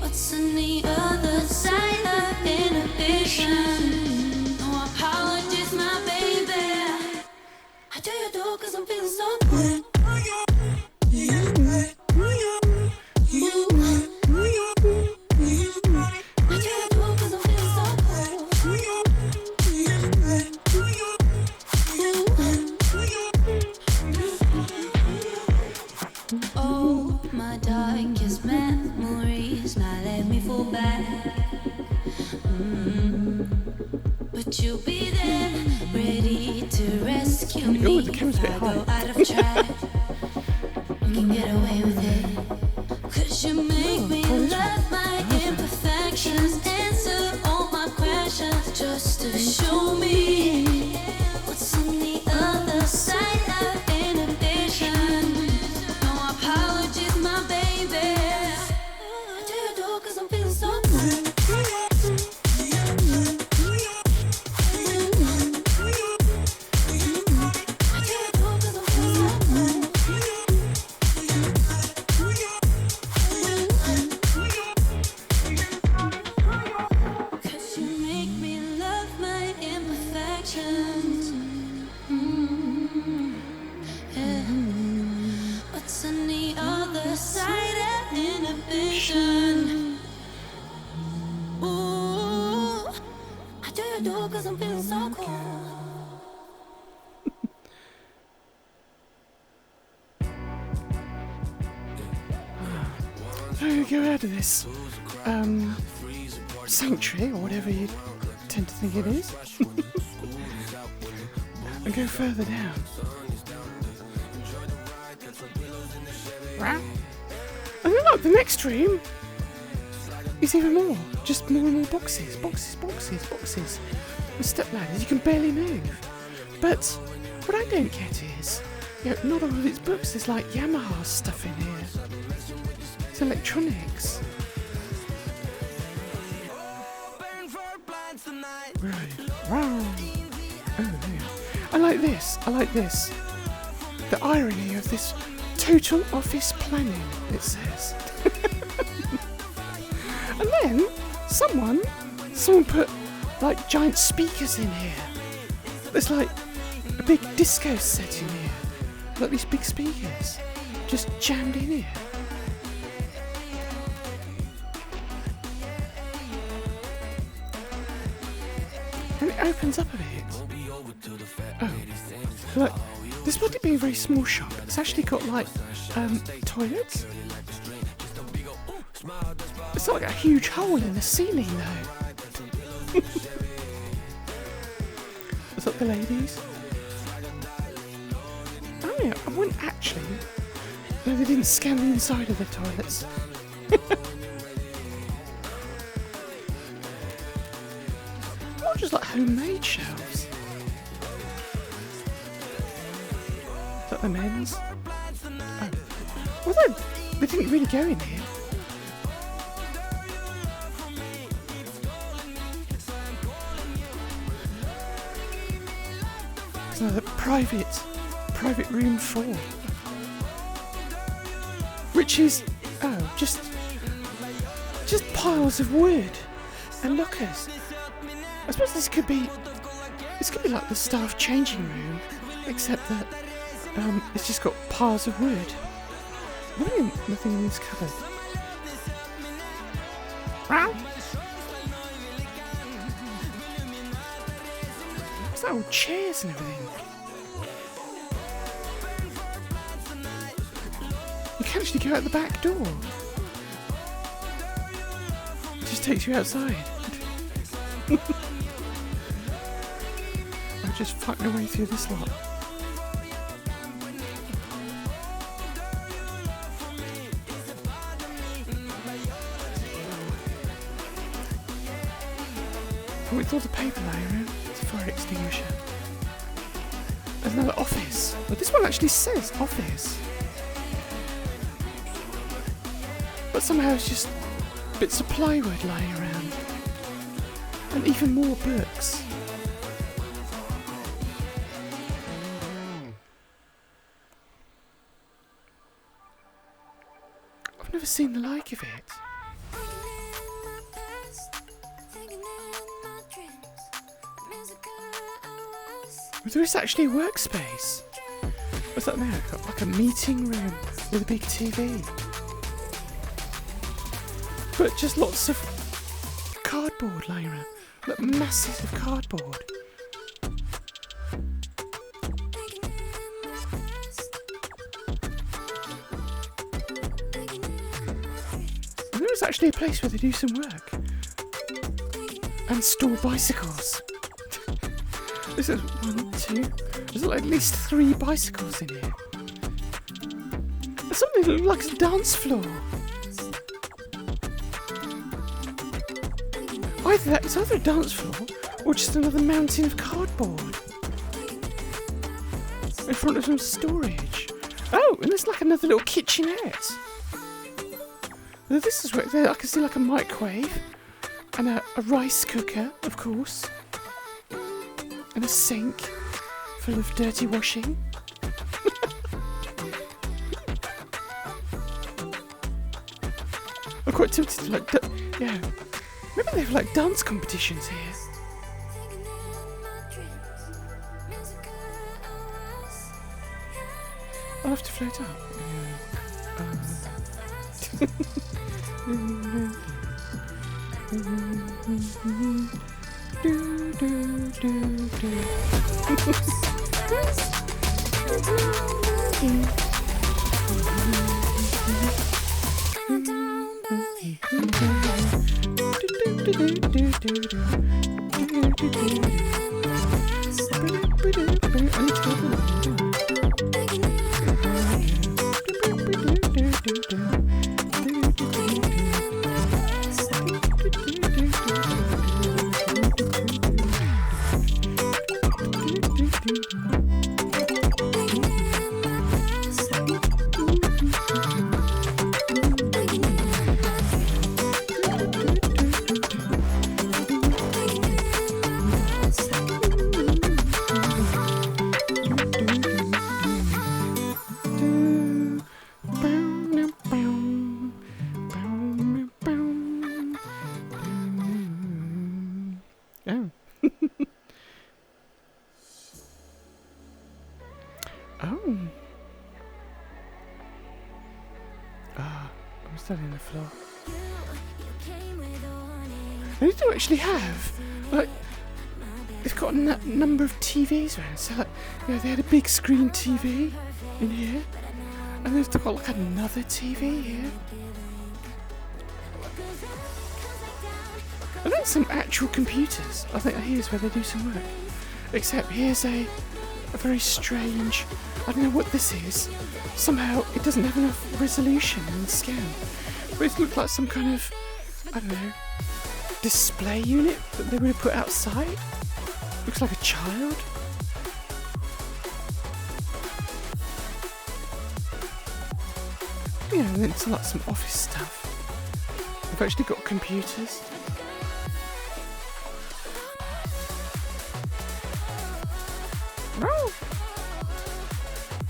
what's on the other side of inhibition. No apologies, my baby. I do your door 'cause I'm feeling so good. Oh, my darkest memories, now let me fall back. But you'll be there, ready to rescue me the camera's a bit if I go high. out of track. We can get away with it. 'Cause you make me love my imperfections, answer all my questions, just to show me what's on the other side of inhibition. No apologies, my baby. I do your door 'cause I'm feeling so good. What's on the other side of inhibition? Ooh, I do your door 'cause I'm feeling so cool. So we go out of this sanctuary, or whatever you tend to think it is, and go further down. And then look, the next room is even more. Just more and more boxes. With step ladders, you can barely move. But what I don't get is, not all of its books, there's like Yamaha stuff in here. It's electronics. Right. Wow. Oh, yeah. I like this. The irony of this total office planning, it says. And then someone put like giant speakers in here. There's like a big disco set in here. Like these big speakers just jammed in here. And it opens up a bit. Oh, look, this might be a very small shop. It's actually got like toilets. It's not like a huge hole in the ceiling though. Is that the ladies? Oh yeah, I wouldn't actually. No, they didn't scan the inside of the toilets. Not just like homemade shelves. Is that the men's? Oh. Although they didn't really go in here. It's another private room 4. Which is just piles of wood and lockers. I suppose this could be like the staff changing room, except that it's just got piles of wood. Nothing in this cupboard. There's like old chairs and everything. You can actually go out the back door. It just takes you outside. I'll just fight my way through this lot. With all the paper layering, it's a fire extinguisher. There's another office. But this one actually says office. But somehow it's just bits of plywood lying around. And even more books. I've never seen the like of it. But there is actually a workspace. What's that now? Got like a meeting room with a big TV. But just lots of cardboard lying around. Like masses of cardboard. And there is actually a place where they do some work. And store bicycles. This is 1, 2. There's like at least 3 bicycles in here. There's something that looks like a dance floor. It's either a dance floor or just another mountain of cardboard in front of some storage. Oh, and there's like another little kitchenette. Now this is where I can see like a microwave and a rice cooker, of course. And a sink full of dirty washing. I'm quite tempted to maybe they have like dance competitions here. I'll have to float up. I'm studying the floor. They do actually have, like, they've got a number of TVs around. So, like, they had a big screen TV in here, and they've got like another TV here. And then some actual computers. I think here's where they do some work. Except here's a very strange, I don't know what this is. Somehow it doesn't have enough resolution in the scan. But it looks like some kind of, I don't know, display unit that they would have put outside. Looks like a child. Yeah, and then it's like some office stuff. They've actually got computers. Oh!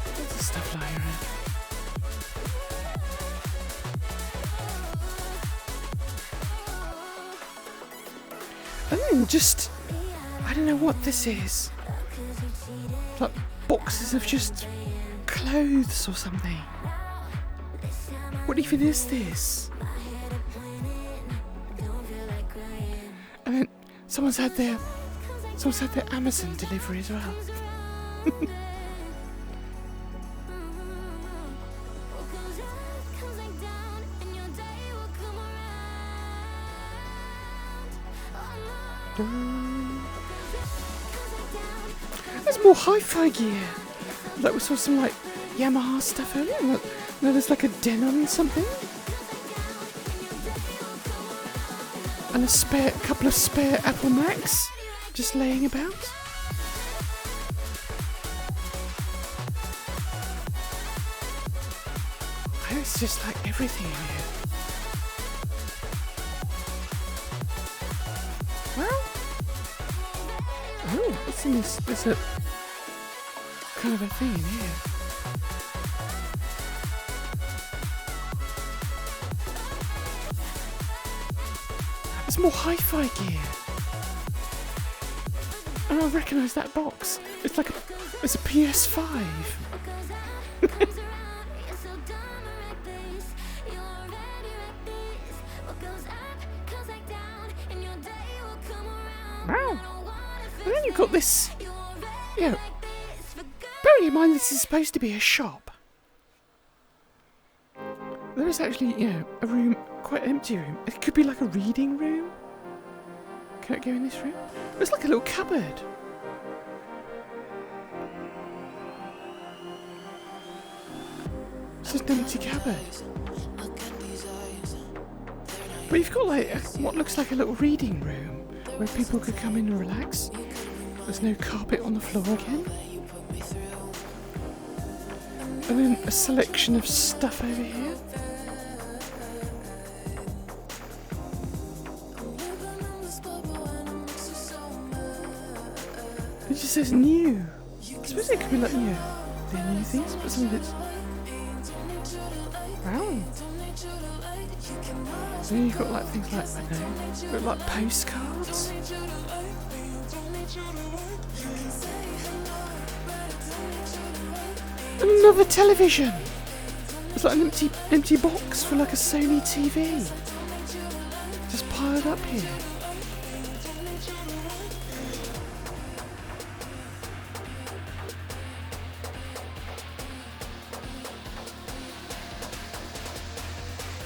Lots of stuff lying around. And then just, I don't know what this is. Like boxes of just clothes or something. What even is this? And then someone's had their It's also the Amazon delivery as well. There's more hi-fi gear. Like we saw some like Yamaha stuff earlier. Look, no, there's like a Denon something, and a couple of spare Apple Macs just laying about. Oh, it's just like everything in here. Well, oh, what's in this? There's a kind of a thing in here. There's more hi-fi gear. Oh, I recognise that box. It's like it's a PS5. Wow. And then you've got this, you know, bearing in mind this is supposed to be a shop. There is actually, you know, a room, quite an empty room. It could be like a reading room. Can I go in this room? It's like a little cupboard. It's just an empty cupboard. But you've got like what looks like a little reading room where people could come in and relax. There's no carpet on the floor again. And then a selection of stuff over here. It just says new. I suppose it could be like, you know, the new things, but something that's round. So you've got like things like, I don't know, look like postcards. And another television. It's like an empty box for like a Sony TV. Just piled up here.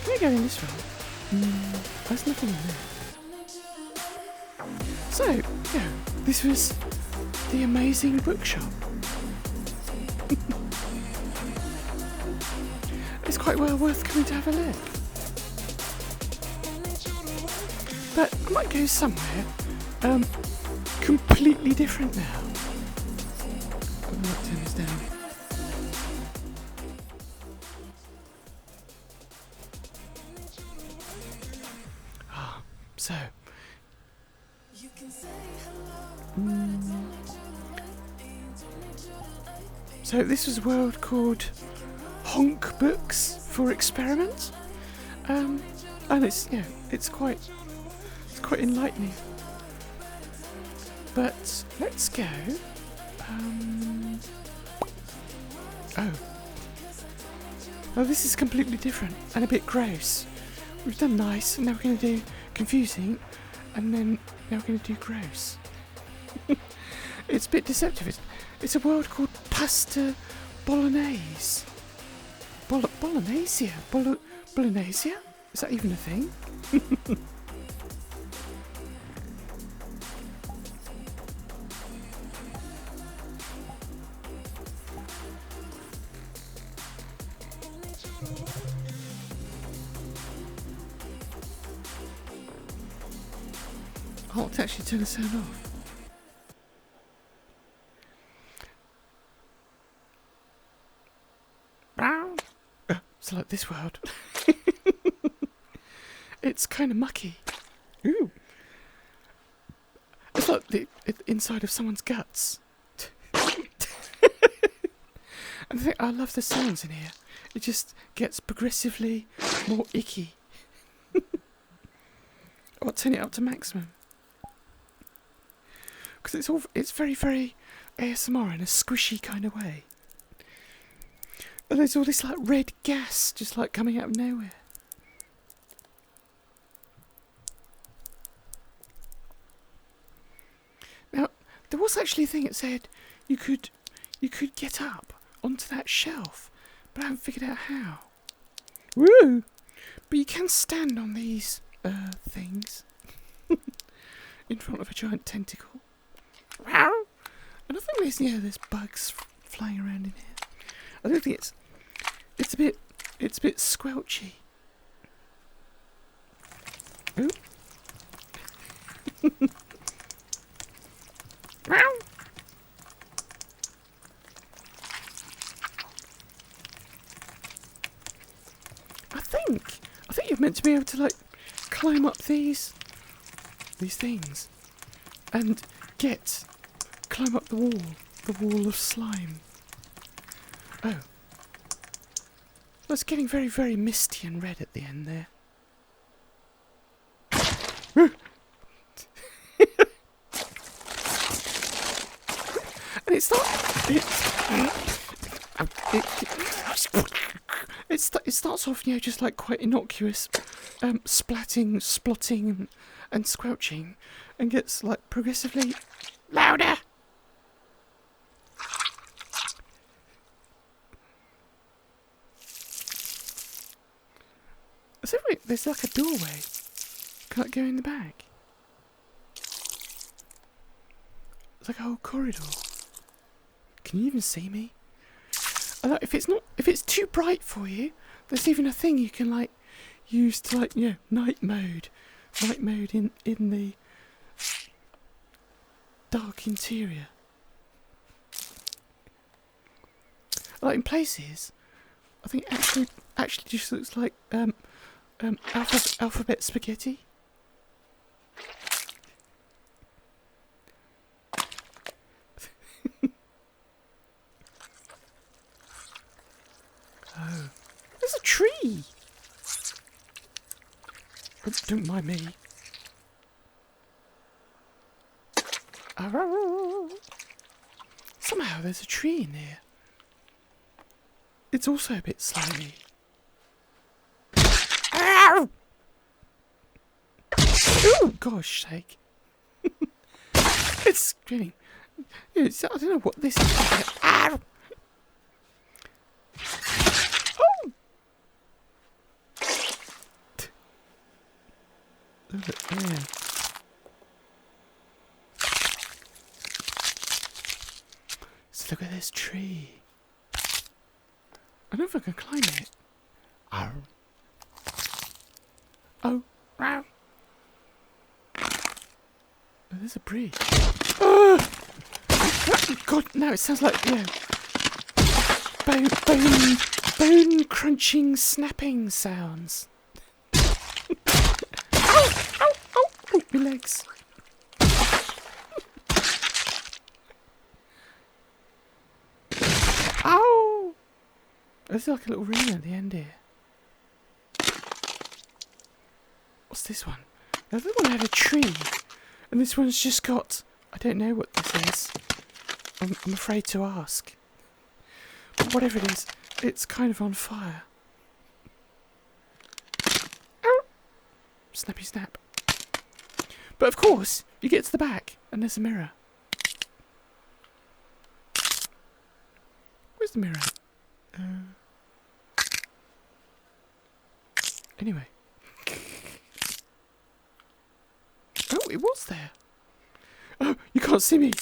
Can I go in this room? There's nothing in there. So, yeah, this was the amazing bookshop. It's quite well worth coming to have a look. But I might go somewhere completely different now. I'm going to turn this down. So, so this was a world called Honk Books for Experiment, and it's, you know, it's quite enlightening. But let's go. Oh, this is completely different and a bit gross. We've done nice, and now we're going to do confusing, and then now we're going to do gross. It's a bit deceptive. It's a world called Pasta Bolognese. Bolognesia? Bolognesia? Is that even a thing? Oh, let's actually turn the sound off. It's like this world. It's kind of mucky. Ooh. It's like the inside of someone's guts. And I love the sounds in here. It just gets progressively more icky. I'll turn it up to maximum. Because it's very, very ASMR in a squishy kind of way. And there's all this like red gas just like coming out of nowhere. Now, there was actually a thing that said you could get up onto that shelf, but I haven't figured out how. Woo! But you can stand on these things in front of a giant tentacle. And I think there's bugs flying around in here. I don't think it's a bit squelchy. Ooh. I think you're meant to be able to like climb up these things and climb up the wall of slime. Oh. Well, it's getting very, very misty and red at the end there. And it starts off, just like quite innocuous, splatting, splotting, and squelching, and gets like progressively louder. So wait, there's like a doorway. Can I go in the back? It's like a whole corridor. Can you even see me? If it's too bright for you, there's even a thing you can like use to like night mode in the dark interior. Like in places, I think it actually just looks like alphabet spaghetti. Oh, there's a tree. Oh, don't mind me. Somehow there's a tree in here. It's also a bit slimy. Oh, gosh sake. It's screaming. I don't know what this is. Ow! Oh! Yeah. So look at this tree. I don't know if I can climb it. Ow. Oh. Ow. Oh, there's a bridge. Oh, God, no, it sounds like, bone crunching, snapping sounds. Ow, ow, ow, oh, my legs. Ow! There's like a little ring at the end here. What's this one? The other one had a tree, and this one's just got... I don't know what this is. I'm afraid to ask. But whatever it is, it's kind of on fire. Ow! Snappy snap. But of course, you get to the back, and there's a mirror. Where's the mirror? Anyway. Oh, it was there. Oh, you can't see me.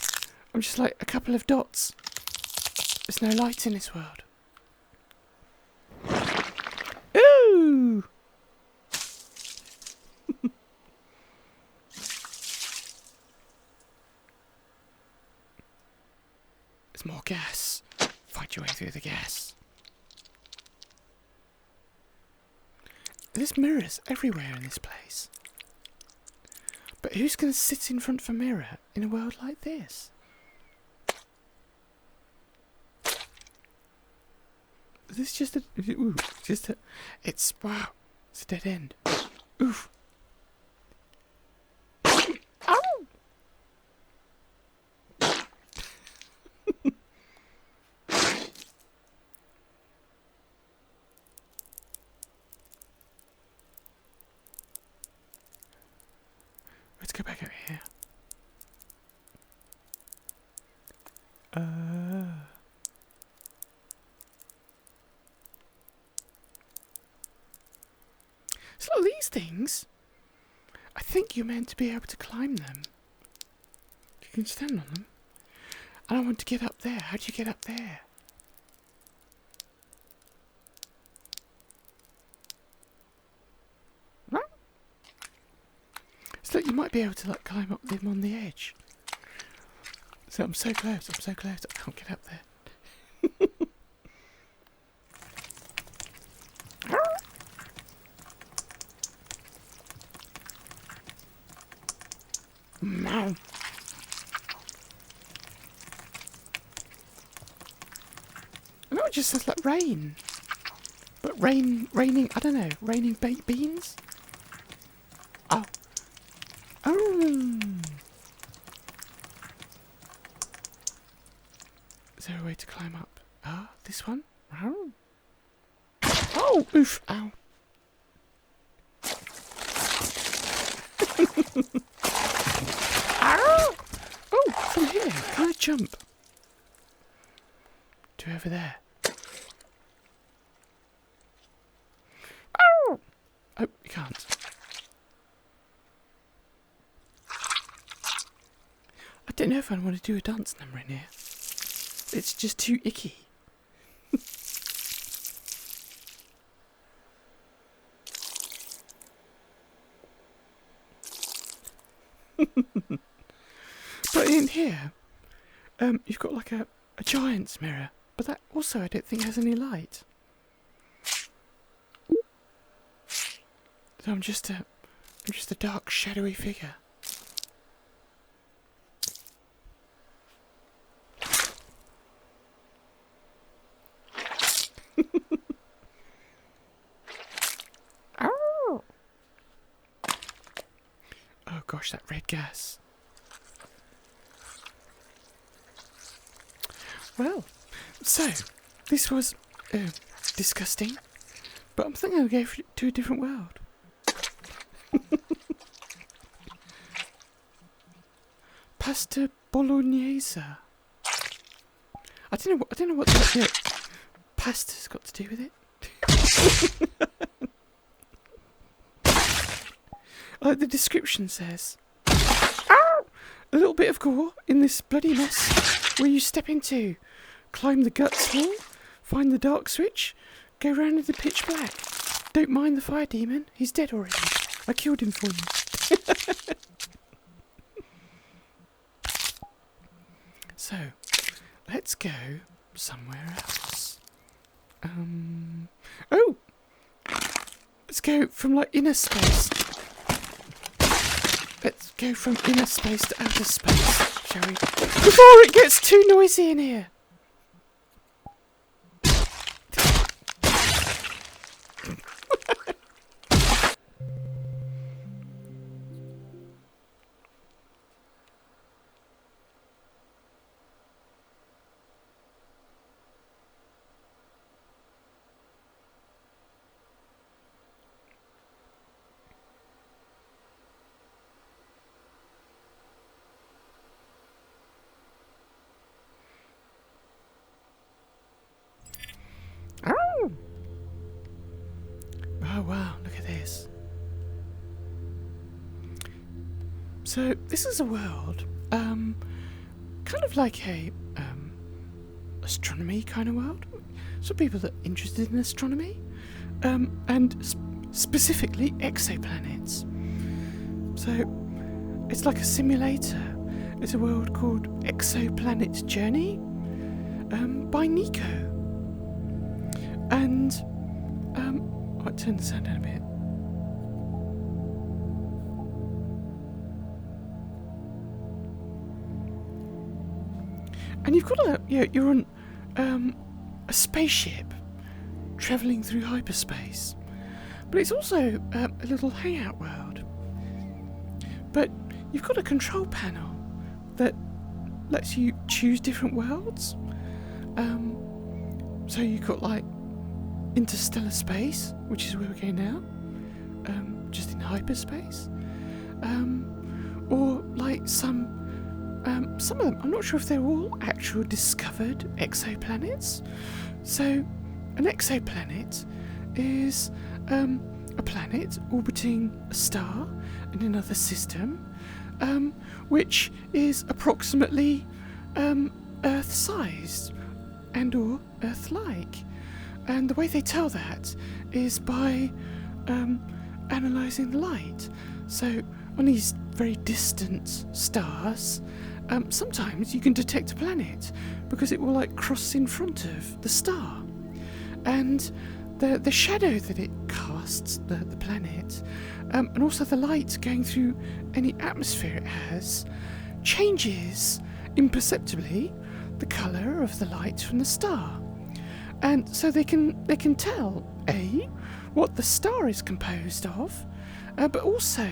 I'm just like a couple of dots. There's no light in this world. Ooh! There's more gas. Fight your way through the gas. There's mirrors everywhere in this place. But who's going to sit in front of a mirror in a world like this? Is this just a... Ooh, it's... Wow. It's a dead end. Oof. Ow! Let's go back out here. So look, these things, I think you're meant to be able to climb them. You can stand on them. And I want to get up there. How do you get up there? So look, you might be able to like climb up them on the edge. So I'm so close, I can't get up there. No. I know it just says like rain. But raining, I don't know, raining baked beans? Oh. Oh. Is there a way to climb up? Ah, this one? Oh. Oh, oof, ow. Ow. Oh, from here, can I jump? To over there. Oh, oh, you can't. I don't know if I want to do a dance number in here. It's just too icky. But in here, you've got like a giant's mirror, but that also I don't think has any light. So I'm just a dark, shadowy figure. Oh! Oh gosh, that red gas. Well, so this was disgusting, but I'm thinking I'll go to a different world. Pasta bolognese. I don't know what the pasta's got to do with it. Like the description says. Ow! A little bit of gore in this bloody mess where you step into, climb the guts wall, find the dark switch, go round in the pitch black. Don't mind the fire demon, he's dead already. I killed him for you. So, let's go somewhere else. Oh! Let's go from like inner space. Let's go from inner space to outer space, shall we? Before it gets too noisy in here! Oh wow, look at this. So this is a world, kind of like a astronomy kind of world. So people that are interested in astronomy, and specifically exoplanets. So it's like a simulator. It's a world called Exoplanet Journey, by Nico. And I might turn the sound down a bit. And you've got you're on a spaceship travelling through hyperspace, but it's also a little hangout world. But you've got a control panel that lets you choose different worlds. So you've got like interstellar space, which is where we're going now, just in hyperspace, or like some of them, I'm not sure if they're all actual discovered exoplanets. So an exoplanet is a planet orbiting a star in another system, which is approximately Earth-sized and or Earth-like. And the way they tell that is by analysing the light. So on these very distant stars, sometimes you can detect a planet because it will like cross in front of the star, and the shadow that it casts, the planet, and also the light going through any atmosphere it has, changes imperceptibly the colour of the light from the star. And so they can tell what the star is composed of, but also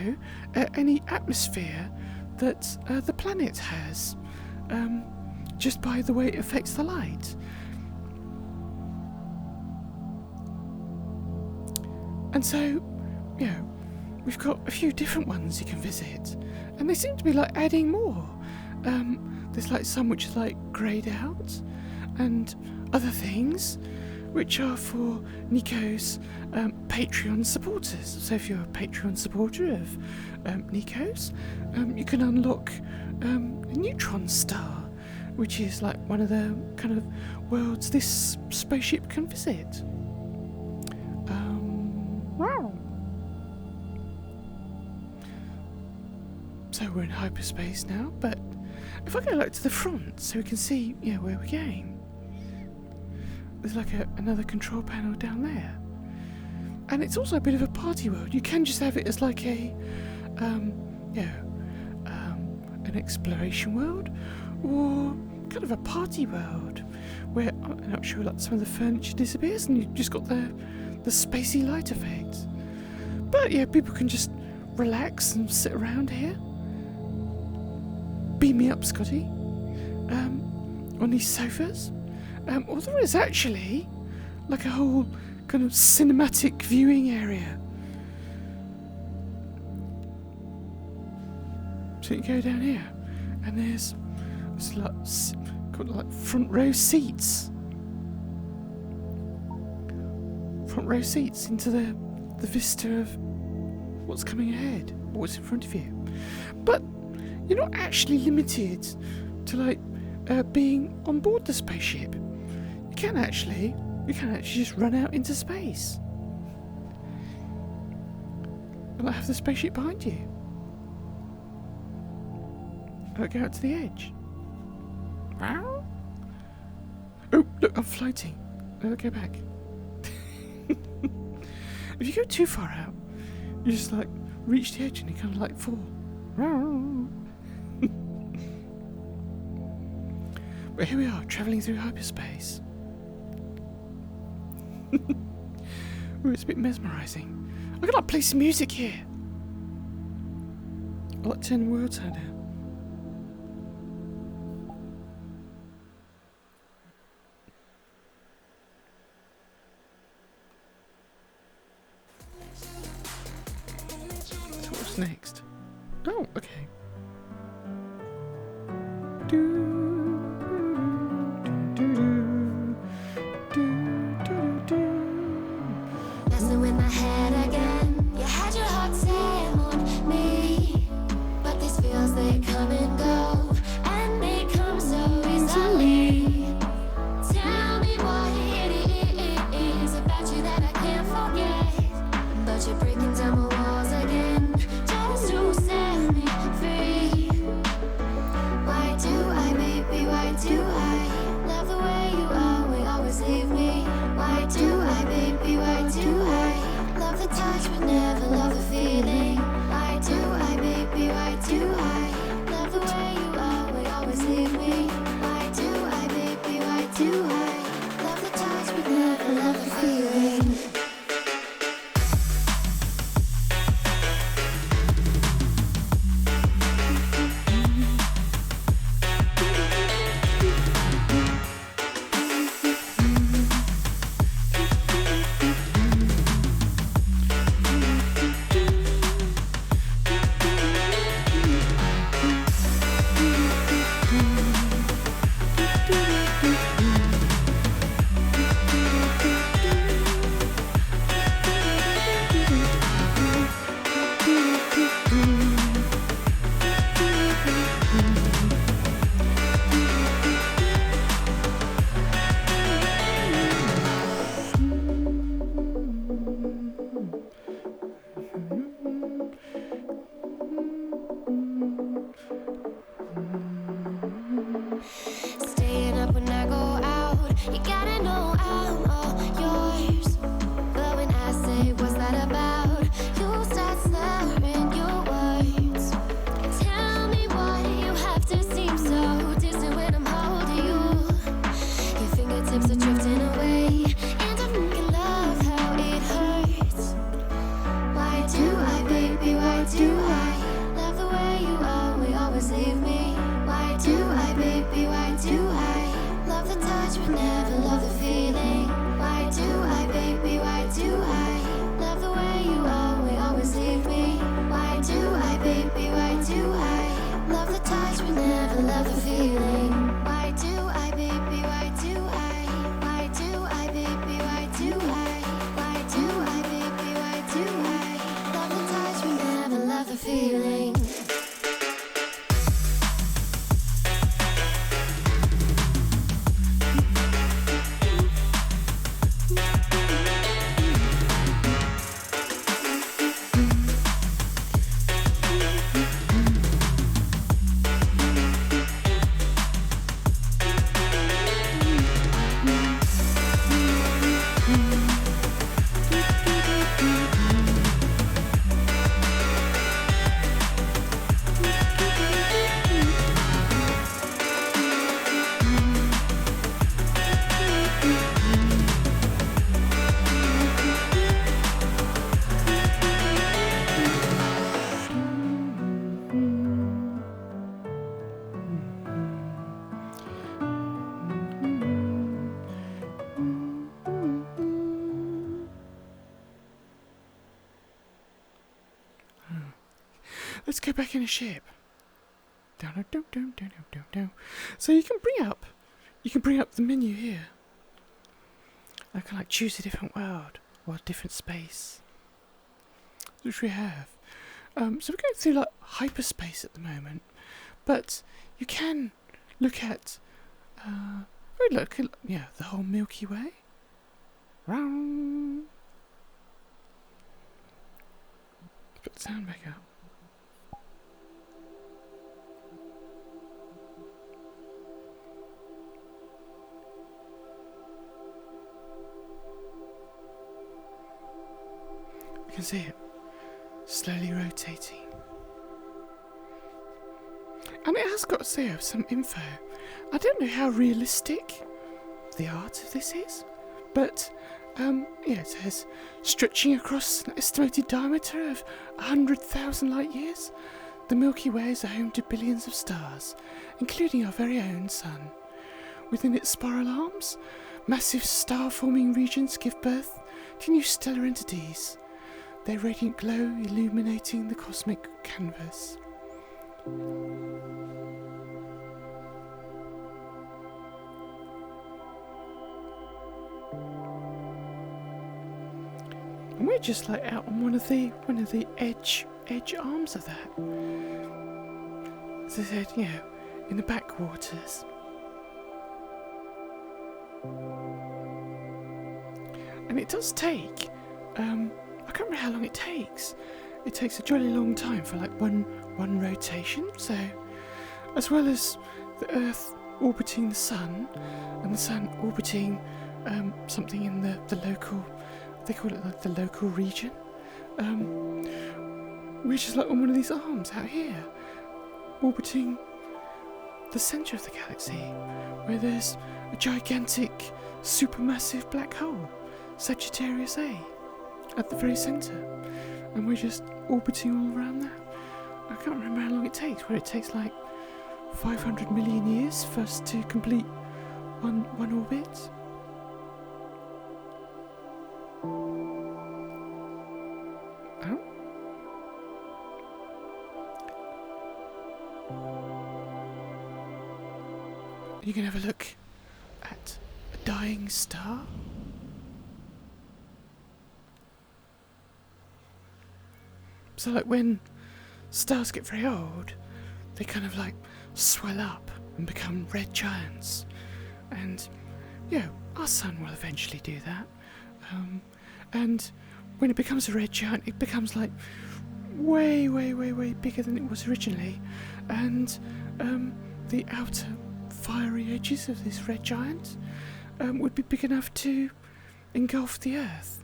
any atmosphere that the planet has, just by the way it affects the light. And so, we've got a few different ones you can visit, and they seem to be like adding more. There's like some which are like greyed out, and other things which are for Nico's Patreon supporters. So if you're a Patreon supporter of Nico's, you can unlock a neutron star, which is like one of the kind of worlds this spaceship can visit. Wow. So we're in hyperspace now, but if I go like to the front so we can see where we're going, there's like another control panel down there, and it's also a bit of a party world. You can just have it as like an exploration world, or kind of a party world where I'm not sure, like some of the furniture disappears and you've just got the spacey light effect. But people can just relax and sit around here. Beam me up, Scotty. On these sofas. Or there is actually like a whole kind of cinematic viewing area. So you go down here, and there's got like front row seats. Front row seats into the vista of what's coming ahead, what's in front of you. But you're not actually limited to like being on board the spaceship. You can actually just run out into space. And I have the spaceship behind you. And I go out to the edge. Oh, look, I'm floating. I'll go back. If you go too far out, you just like reach the edge and you kind of like fall. But here we are, travelling through hyperspace. Ooh, it's a bit mesmerising. I could like play some music here. I'll like turn the world sound down. So what's next? Oh, okay. Messing with my head again. You had your heart set on me, but these feels, they come and go, and they come so easily. Tell me what it is about you that I can't forget, but you're breaking down my walls again, just to set me free. Why do I, baby, why do I love the way you always, always leave me? Why do I, baby, why do I love the touch but never love the feeling? Why do I, baby, why do I love the way you always, always leave me? Why do I, baby, why do I love the touch but never love the feeling? why do I love the way you always leave me? Why do I, baby, why do I love the touch but never love the feeling? Why do I, baby, why do I love the way you always leave me? Why do I, baby, why do I love the touch but never love the feeling? Why do I, baby, why do I? Why do I, baby, why do I? Why do I, baby, why do I love the touch but never love the feeling? Let's go back in a ship. So you can bring up the menu here. I can choose a different world or a different space, which we have. So we're going through hyperspace at the moment, but you can look at the whole Milky Way. Put the sound back up. You can see it slowly rotating, and it has got some info. I don't know how realistic the art of this is, but it says stretching across an estimated diameter of 100,000 light years, the Milky Way is a home to billions of stars, including our very own sun. Within its spiral arms, massive star-forming regions give birth to new stellar entities, their radiant glow illuminating the cosmic canvas. And we're just out on one of the edge arms of that. As I said, in the backwaters. And it does take I can't remember how long it takes. It takes a jolly long time for one rotation. So, as well as the Earth orbiting the Sun, and the Sun orbiting something in the local, they call it the local region. We're just on one of these arms out here, orbiting the centre of the galaxy, where there's a gigantic, supermassive black hole, Sagittarius A, at the very centre, and we're just orbiting all around that. I can't remember how long it takes, where it takes 500 million years for us to complete one orbit. Oh. You can have a look at a dying star. So when stars get very old, they kind of swell up and become red giants. And, our sun will eventually do that. And when it becomes a red giant, it becomes way, way, way, way bigger than it was originally. And the outer fiery edges of this red giant would be big enough to engulf the Earth.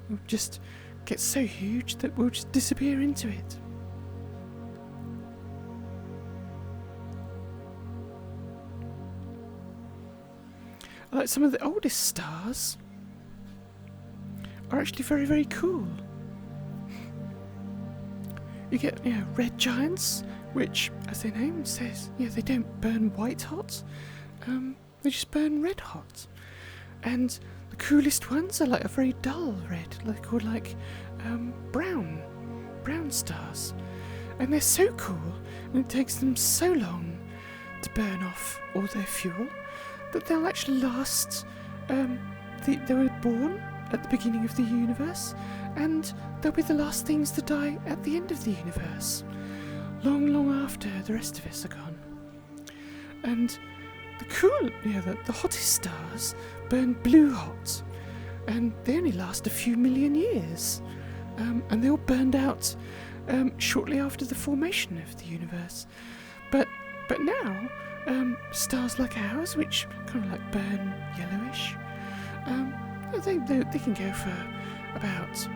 It would just get so huge that we'll just disappear into it. Some of the oldest stars are actually very, very cool. you get, red giants, which, as their name says, they don't burn white hot. They just burn red hot. And the coolest ones are like a very dull red, they're called brown stars. And they're so cool, and it takes them so long to burn off all their fuel that they'll actually last. They were born at the beginning of the universe, and they'll be the last things to die at the end of the universe, long after the rest of us are gone. And the hottest stars burn blue hot, and they only last a few million years, and they all burned out shortly after the formation of the universe. But now, stars like ours, which kind of burn yellowish, they can go for about,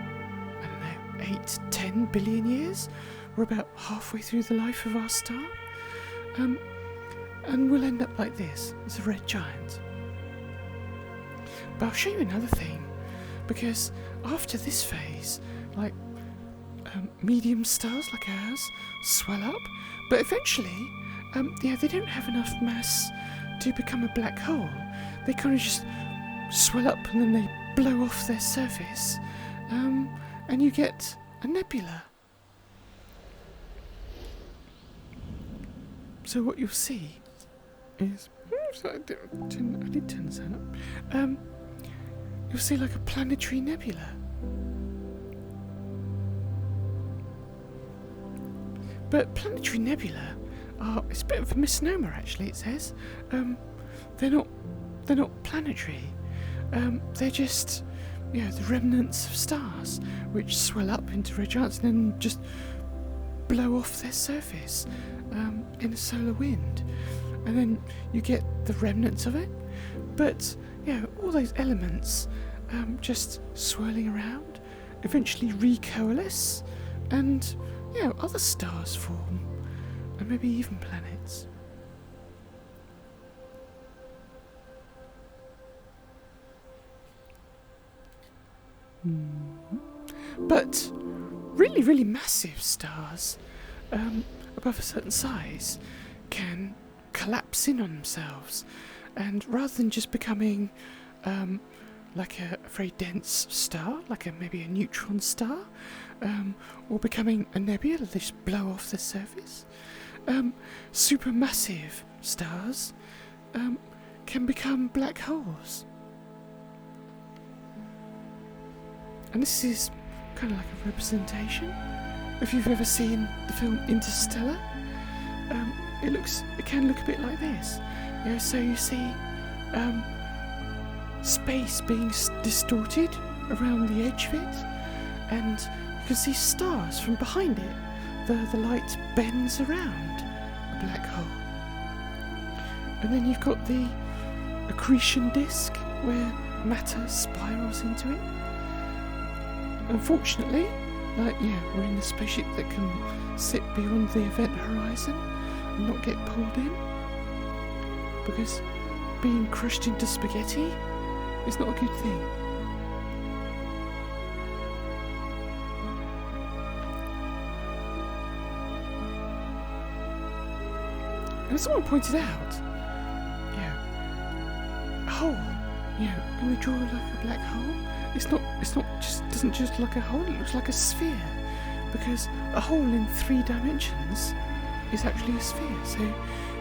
8-10 billion years. We're about halfway through the life of our star. And we'll end up like this, as a red giant. But I'll show you another thing, because after this phase, medium stars like ours swell up, but eventually, they don't have enough mass to become a black hole. They kind of just swell up and then they blow off their surface, and you get a nebula. So what you'll see is, I did turn this up. You'll see a planetary nebula. But planetary nebula it's a bit of a misnomer, actually. It says they're not planetary. They're just the remnants of stars which swell up into red giants and then just blow off their surface in a solar wind, and then you get the remnants of it. But all those elements just swirling around eventually recoalesce, and other stars form, and maybe even planets. But really massive stars above a certain size can collapse in on themselves, and rather than just becoming like a very dense star, maybe a neutron star, or becoming a nebula, they just blow off the surface. Supermassive stars can become black holes. And this is kind of like a representation. If you've ever seen the film Interstellar, it can look a bit like this. So you see space being distorted around the edge of it, and you can see stars from behind it. The light bends around a black hole. And then you've got the accretion disk, where matter spirals into it. Unfortunately, we're in the spaceship that can sit beyond the event horizon and not get pulled in, because being crushed into spaghetti is not a good thing. And someone pointed out, a hole, when we draw a black hole, doesn't just look like a hole, it looks like a sphere, because a hole in 3 dimensions is actually a sphere, so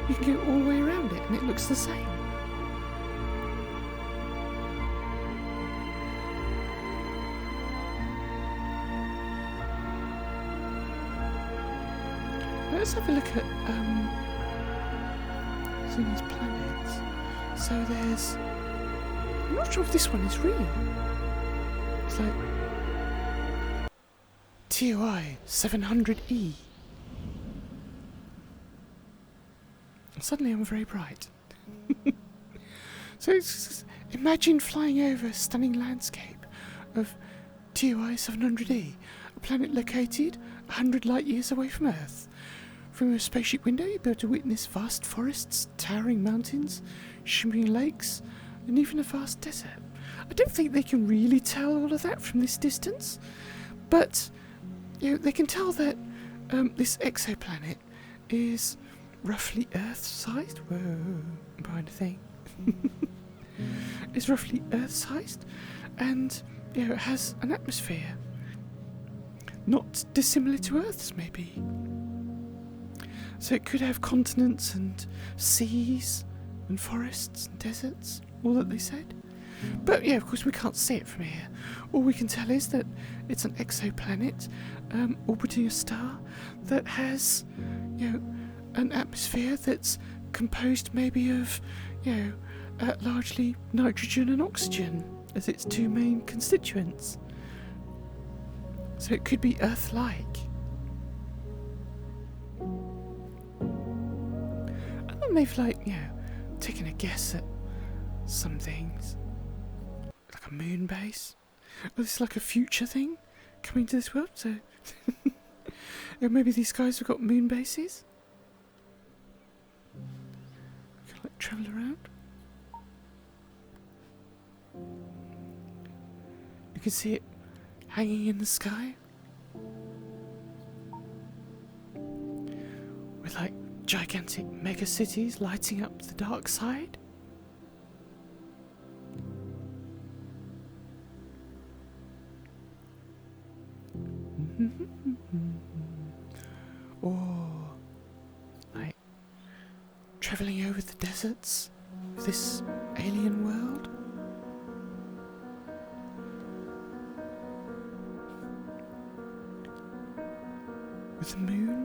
you can go all the way around it and it looks the same. Let's have a look at some of these planets. So there's, I'm not sure if this one is real. It's like TOI 700E. And suddenly I'm very bright. So imagine flying over a stunning landscape of TOI 700E, a planet located 100 light years away from Earth. From a spaceship window, you'll be able to witness vast forests, towering mountains, shimmering lakes, and even a vast desert. I don't think they can really tell all of that from this distance, but they can tell that this exoplanet is roughly Earth-sized. Whoa, I'm behind a thing. It's roughly Earth-sized, and it has an atmosphere not dissimilar to Earth's, maybe. So it could have continents and seas and forests and deserts, all that they said. But yeah, of course we can't see it from here. All we can tell is that it's an exoplanet orbiting a star that has, an atmosphere that's composed maybe of, largely nitrogen and oxygen as its two main constituents. So it could be Earth-like. And then they've, taken a guess at some things. Like a moon base. Oh, this is like a future thing coming to this world, so... maybe these guys have got moon bases? We can, travel around. You can see it hanging in the sky. With, gigantic mega cities lighting up the dark side. Or, travelling over the deserts of this alien world. With the moon.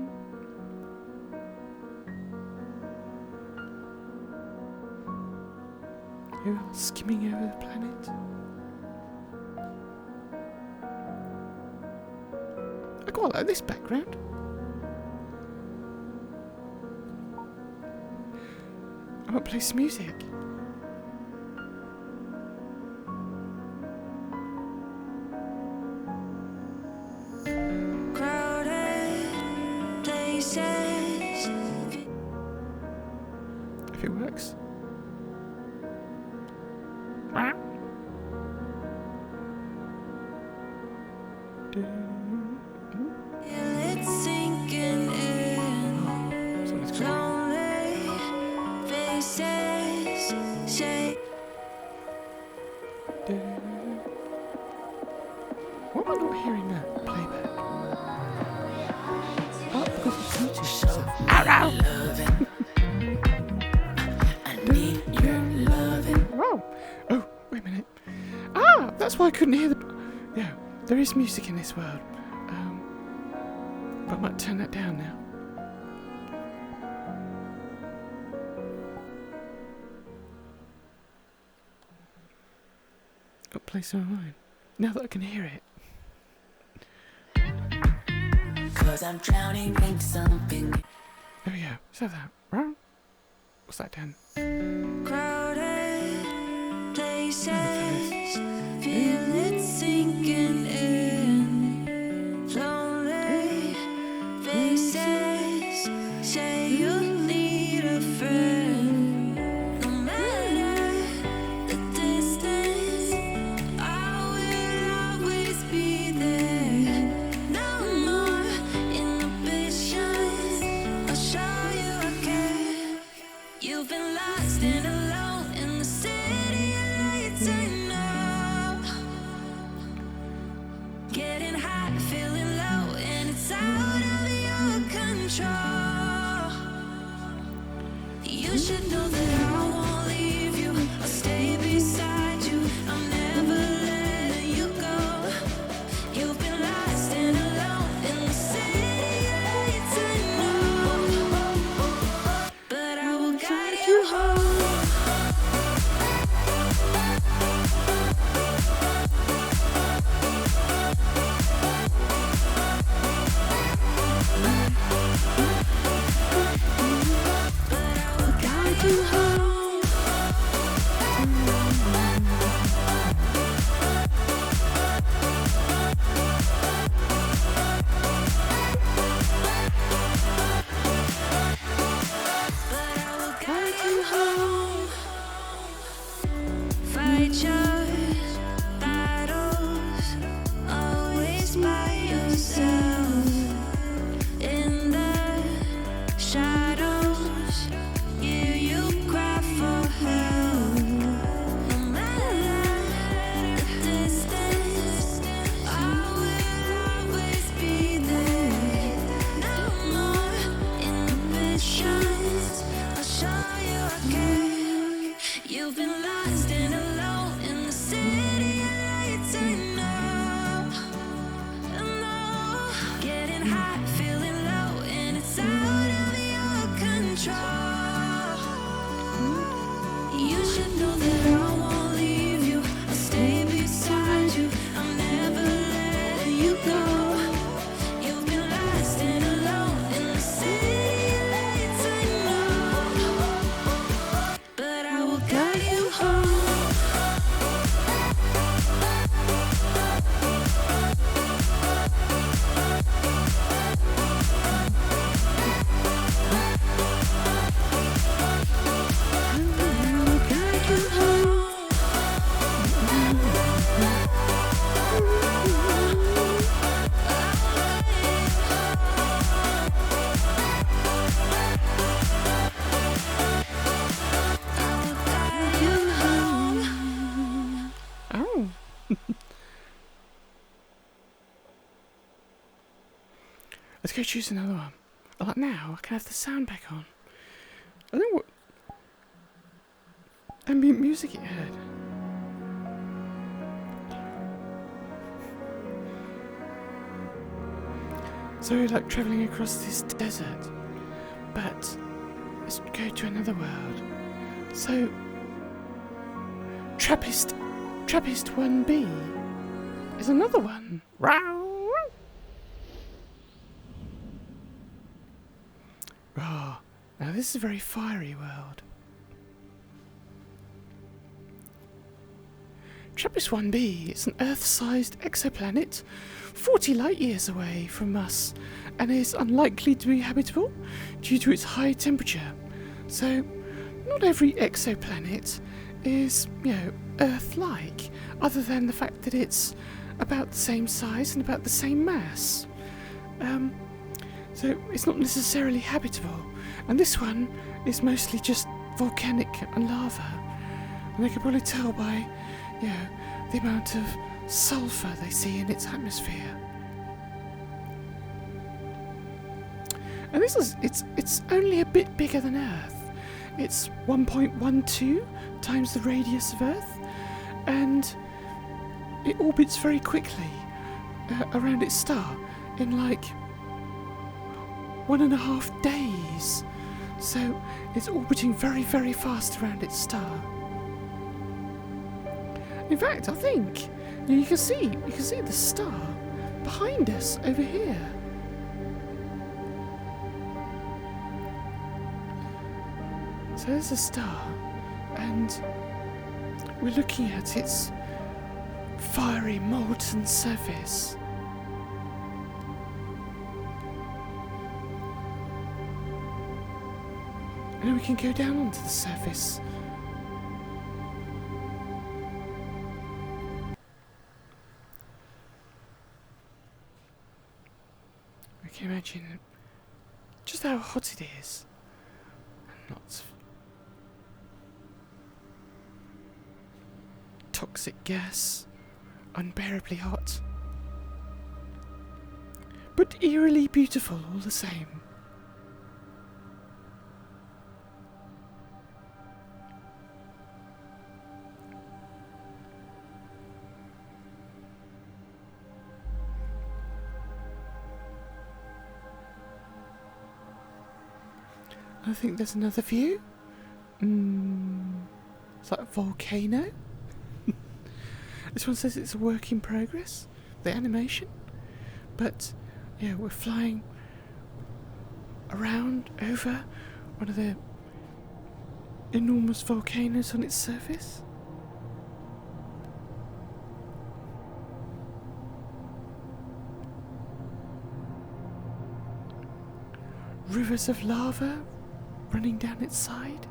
Skimming over the planet. I quite like this background. I might play some music. Crowded places. If it works. It's sinking in. Something's going. Lonely faces shake. Why am I not hearing that playback? Oh, because it's Bluetooth. I need your loving. Whoa! Oh, wait a minute. That's why I couldn't hear the... Yeah, there is music in this world. But I might turn that down now. I'll play some of mine. Now that I can hear it. 'Cause I'm drowning in something. There we go. Let's have that. What's that, Dan? Crowded places, feel it sinking in. Lonely faces, say you need a friend. No matter the distance, I will always be there. No more inhibitions, I'll show you I care. You've been lost and alone in the city of lights. I know Let's go choose another one. Like now, I can have the sound back on. I don't know what ambient music it had. So we're like travelling across this desert, but let's go to another world. So Trappist 1B is another one. Oh, now this is a very fiery world. Trappist 1B is an Earth-sized exoplanet 40 light-years away from us and is unlikely to be habitable due to its high temperature. So, not every exoplanet is, Earth-like, other than the fact that it's about the same size and about the same mass. So it's not necessarily habitable, and this one is mostly just volcanic and lava. And they can probably tell by, the amount of sulfur they see in its atmosphere. And it's only a bit bigger than Earth. It's 1.12 times the radius of Earth, and it orbits very quickly around its star in like 1.5 days. So it's orbiting very, very fast around its star. In fact, I think you can see the star behind us over here. So there's a star, and we're looking at its fiery molten surface. And we can go down onto the surface. We can imagine just how hot it is. And lots of toxic gas, unbearably hot. But eerily beautiful all the same. I think there's another view. It's like a volcano. This one says it's a work in progress, the animation. But, we're flying around over one of the enormous volcanoes on its surface. Rivers of lava running down its side,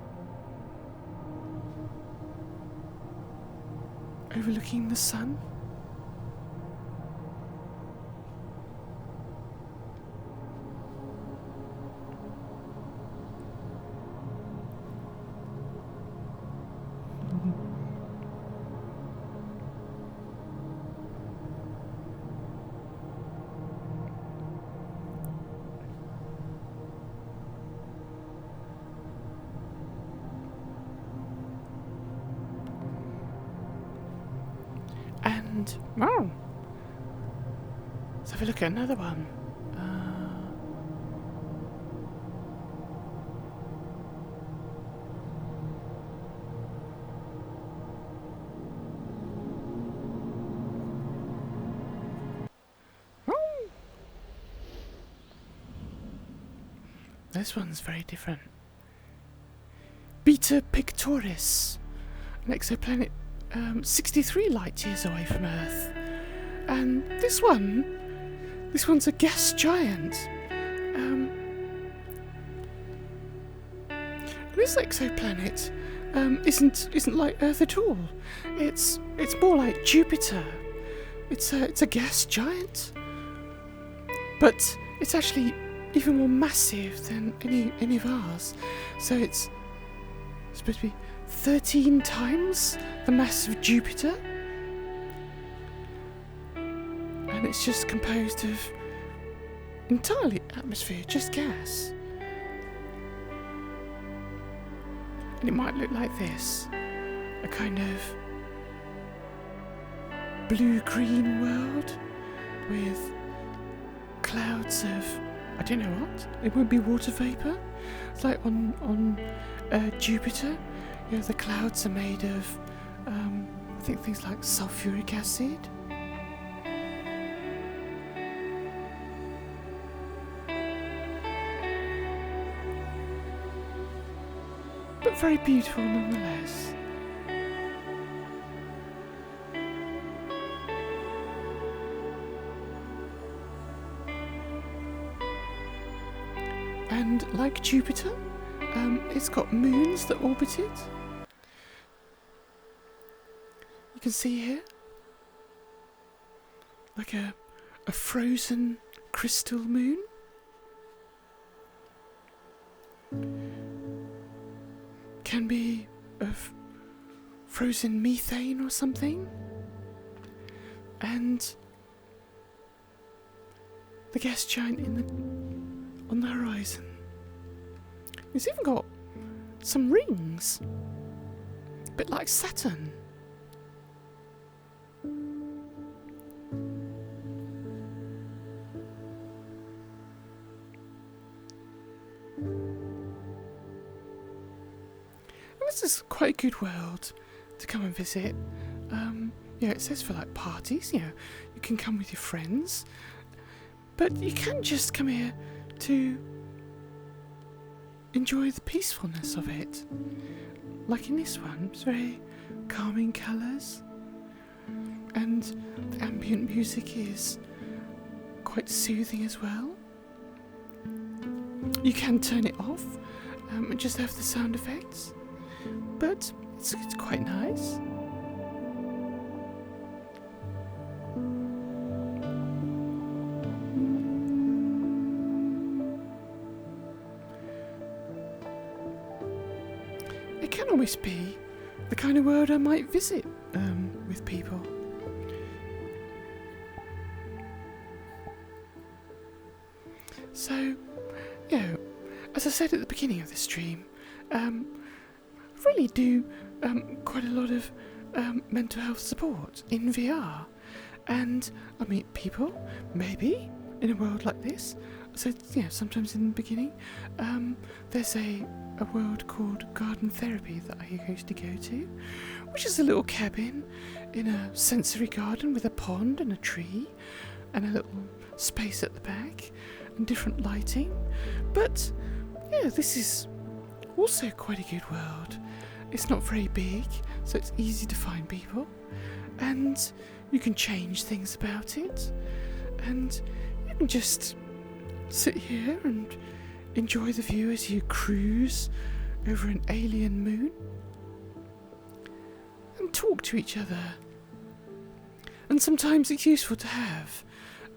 overlooking the sun. Oh, let's have a look at another one. This one's very different. Beta Pictoris, an exoplanet 63 light years away from Earth. And this one's a gas giant. This exoplanet isn't like Earth at all. It's more like Jupiter. It's a gas giant, but it's actually even more massive than any of ours. So it's supposed to be 13 times the mass of Jupiter, and it's just composed of entirely atmosphere, just gas. And it might look like this, a kind of blue-green world with clouds of, I don't know what, it won't be water vapour. It's like on Jupiter, you know, the clouds are made of, I think things like sulfuric acid. But very beautiful nonetheless. And like Jupiter, it's got moons that orbit it. You can see here, like a frozen crystal moon. Can be of frozen methane or something. And the gas giant on the horizon. It's even got some rings, a bit like Saturn. This is quite a good world to come and visit. Yeah, it says for like parties, you know, you can come with your friends, but you can just come here to enjoy the peacefulness of it. Like in this one, it's very calming colours, and the ambient music is quite soothing as well. You can turn it off and just have the sound effects. But it's quite nice. It can always be the kind of world I might visit with people. So, you know, as I said at the beginning of the stream, really do quite a lot of mental health support in VR, and I meet people maybe in a world like this. So yeah, sometimes in the beginning there's a world called garden therapy that I used to go to, which is a little cabin in a sensory garden with a pond and a tree and a little space at the back and different lighting. But yeah, this is also quite a good world. It's not very big, so it's easy to find people, and you can change things about it, and you can just sit here and enjoy the view as you cruise over an alien moon and talk to each other. And sometimes it's useful to have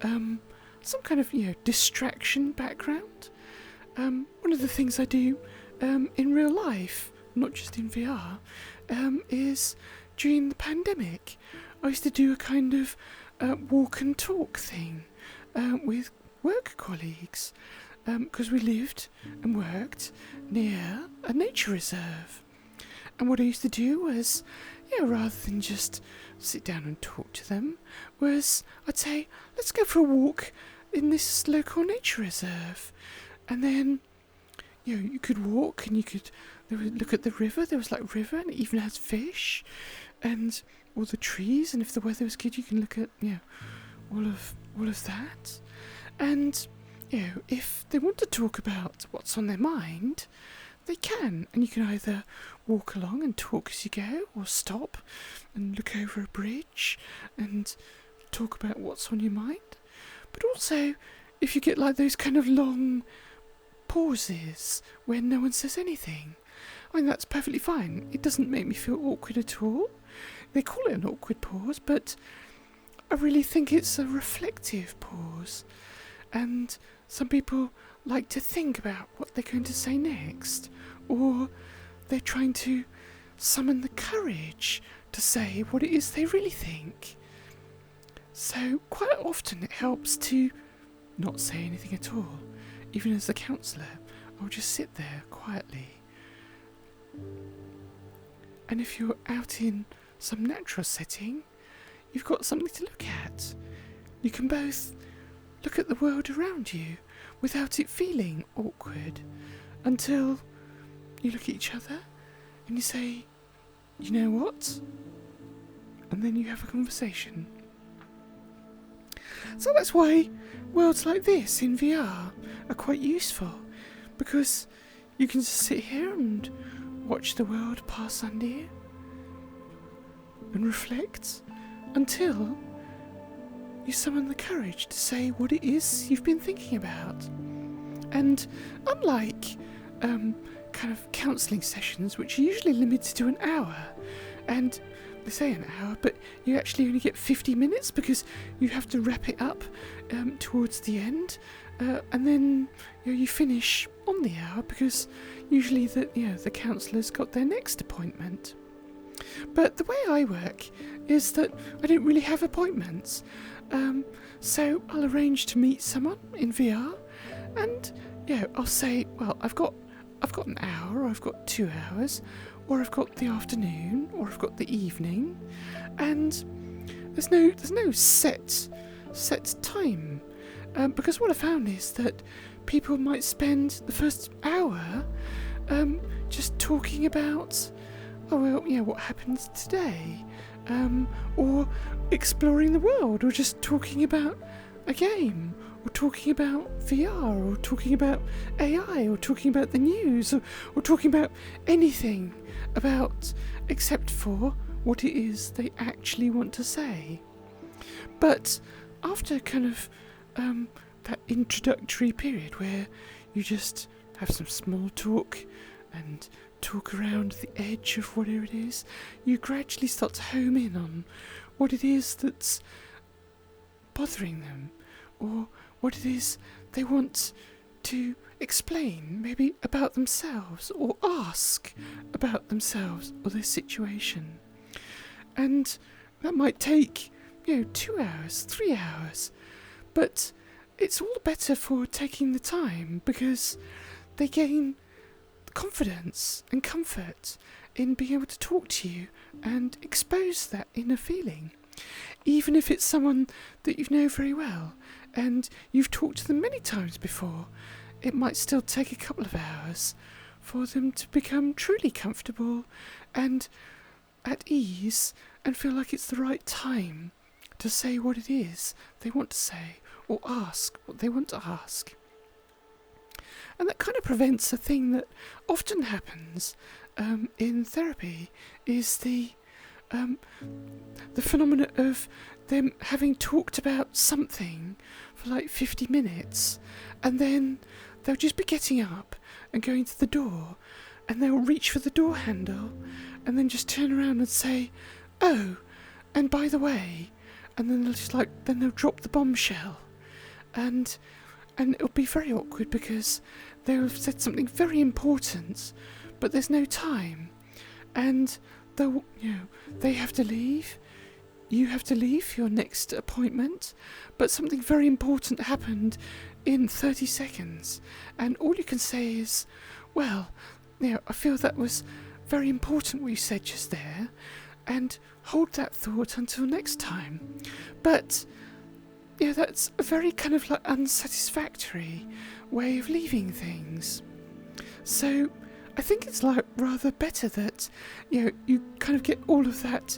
some kind of, you know, distraction background. One of the things I do in real life, not just in VR, is during the pandemic, I used to do a kind of walk and talk thing with work colleagues, because we lived and worked near a nature reserve. And what I used to do was, yeah, rather than just sit down and talk to them, was I'd say, let's go for a walk in this local nature reserve. And then, you know, you could walk and you could look at the river. There was like river, and it even has fish and all the trees. And if the weather was good, you can look at, you know, all of that. And, you know, if they want to talk about what's on their mind, they can. And you can either walk along and talk as you go, or stop and look over a bridge and talk about what's on your mind. But also, if you get like those kind of long pauses when no one says anything, I mean, that's perfectly fine. It doesn't make me feel awkward at all. They call it an awkward pause, but I really think it's a reflective pause. And some people like to think about what they're going to say next, or they're trying to summon the courage to say what it is they really think. So quite often it helps to not say anything at all. Even as the counsellor, I'll just sit there quietly. And if you're out in some natural setting, you've got something to look at. You can both look at the world around you without it feeling awkward until you look at each other and you say, you know what? And then you have a conversation. So that's why worlds like this in VR are quite useful, because you can just sit here and watch the world pass under you and reflect until you summon the courage to say what it is you've been thinking about. And unlike kind of counselling sessions, which are usually limited to an hour, and they say an hour, but you actually only get 50 minutes because you have to wrap it up towards the end, and then you finish on the hour because usually the counsellor's got their next appointment. But the way I work is that I don't really have appointments, so I'll arrange to meet someone in VR, and I'll say, well, I've got an hour, or I've got 2 hours, or I've got the afternoon, or I've got the evening, and there's no set time, because what I found is that people might spend the first hour just talking about, what happens today, or exploring the world, or just talking about a game, or talking about VR, or talking about AI, or talking about the news, or talking about anything about except for what it is they actually want to say. But after kind of that introductory period where you just have some small talk and talk around the edge of whatever it is, you gradually start to home in on what it is that's bothering them, or what it is they want to explain, maybe about themselves, or ask about themselves or their situation. And that might take 2 hours, 3 hours, but it's all better for taking the time, because they gain confidence and comfort in being able to talk to you and expose that inner feeling. Even if it's someone that you know very well and you've talked to them many times before, it might still take a couple of hours for them to become truly comfortable and at ease and feel like it's the right time to say what it is they want to say, or ask what they want to ask. And that kind of prevents a thing that often happens in therapy, is the phenomena of them having talked about something for like 50 minutes, and then they'll just be getting up and going to the door, and they'll reach for the door handle and then just turn around and say, oh, and by the way, and then they'll drop the bombshell, and it'll be very awkward because they'll have said something very important, but there's no time, and they have to leave. You have to leave for your next appointment, but something very important happened in 30 seconds, and all you can say is, well, I feel that was very important what you said just there, and hold that thought until next time. But that's a very kind of like unsatisfactory way of leaving things. So I think it's like rather better that you kind of get all of that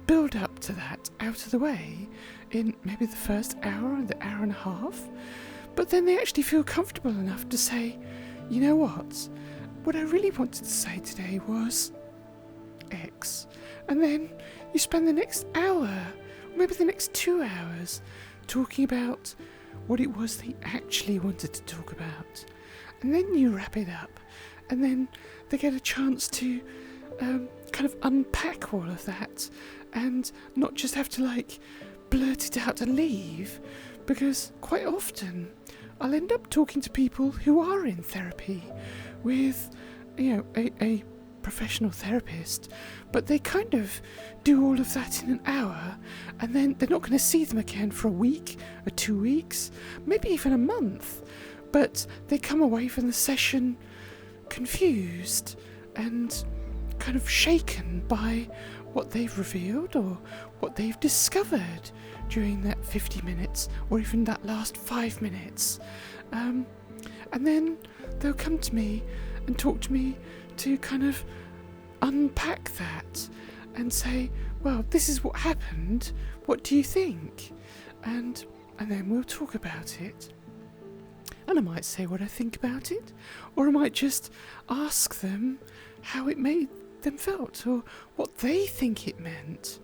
build up to that out of the way in maybe the first hour or the hour and a half, but then they actually feel comfortable enough to say, you know what I really wanted to say today was X, and then you spend the next hour, or maybe the next 2 hours, talking about what it was they actually wanted to talk about, and then you wrap it up, and then they get a chance to kind of unpack all of that and not just have to blurt it out and leave, because quite often I'll end up talking to people who are in therapy with a professional therapist, but they kind of do all of that in an hour, and then they're not going to see them again for a week or 2 weeks, maybe even a month. But they come away from the session confused and kind of shaken by what they've revealed or what they've discovered during that 50 minutes or even that last 5 minutes. And then they'll come to me and talk to me to kind of unpack that and say, well, this is what happened, what do you think? And then we'll talk about it. And I might say what I think about it, or I might just ask them how it made them felt, or what they think it meant,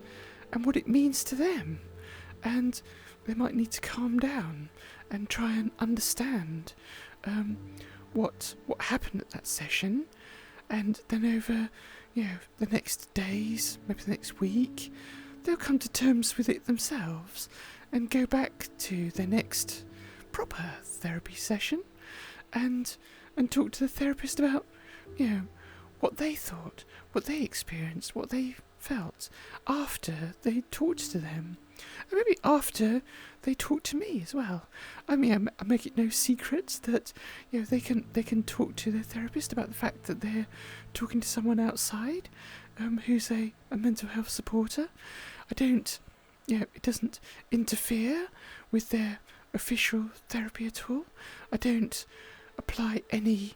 and what it means to them. And they might need to calm down and try and understand what happened at that session, and then over the next days, maybe the next week, they'll come to terms with it themselves and go back to their next proper therapy session and talk to the therapist about what they thought, what they experienced, what they felt after they talked to them, and maybe after they talked to me as well. I mean, I make it no secret that they can talk to their therapist about the fact that they're talking to someone outside who's a mental health supporter. I don't, it doesn't interfere with their official therapy at all. I don't apply any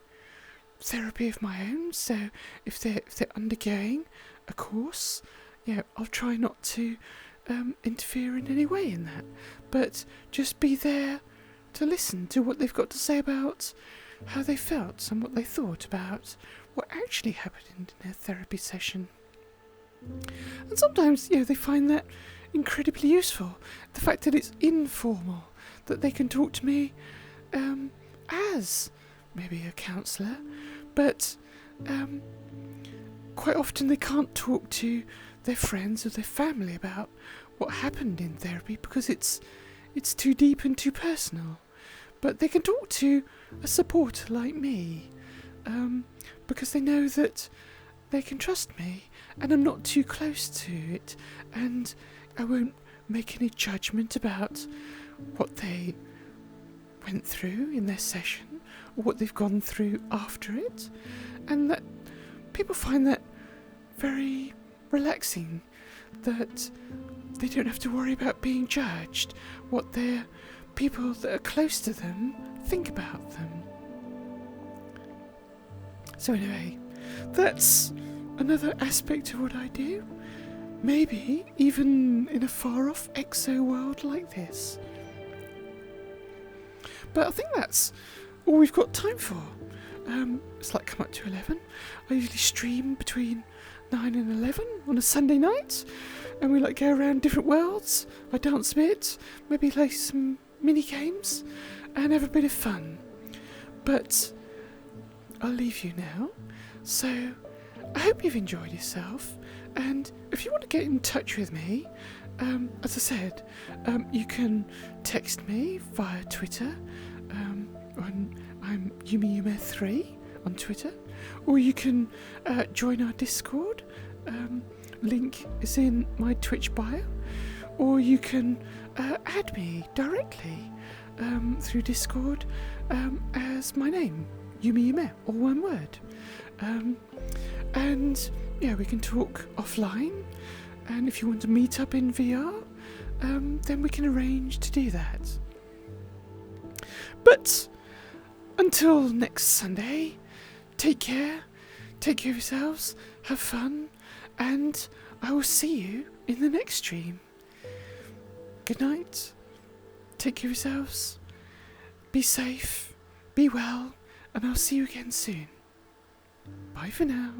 therapy of my own, so if they're undergoing a course, I'll try not to interfere in any way in that, but just be there to listen to what they've got to say about how they felt and what they thought about what actually happened in their therapy session. And sometimes they find that incredibly useful, the fact that it's informal, that they can talk to me as maybe a counsellor, but quite often they can't talk to their friends or their family about what happened in therapy because it's too deep and too personal. But they can talk to a supporter like me because they know that they can trust me and I'm not too close to it, and I won't make any judgment about what they went through in their session or what they've gone through after it, and that people find that very relaxing, that they don't have to worry about being judged, what their people that are close to them think about them. So anyway, that's another aspect of what I do, maybe even in a far-off exo world like this. But I think that's all we've got time for. It's like come up to 11. I usually stream between 9 and 11 on a Sunday night, and we go around different worlds. I dance a bit, maybe play some mini games, and have a bit of fun. But I'll leave you now. So I hope you've enjoyed yourself, and if you want to get in touch with me, as I said, you can text me via Twitter. I'm YumiYume3 on Twitter, or you can join our Discord. Link is in my Twitch bio, or you can add me directly through Discord as my name, YumiYume, all one word. And we can talk offline, and if you want to meet up in VR, then we can arrange to do that. But until next Sunday, take care of yourselves, have fun, and I will see you in the next stream. Good night, take care of yourselves, be safe, be well, and I'll see you again soon. Bye for now.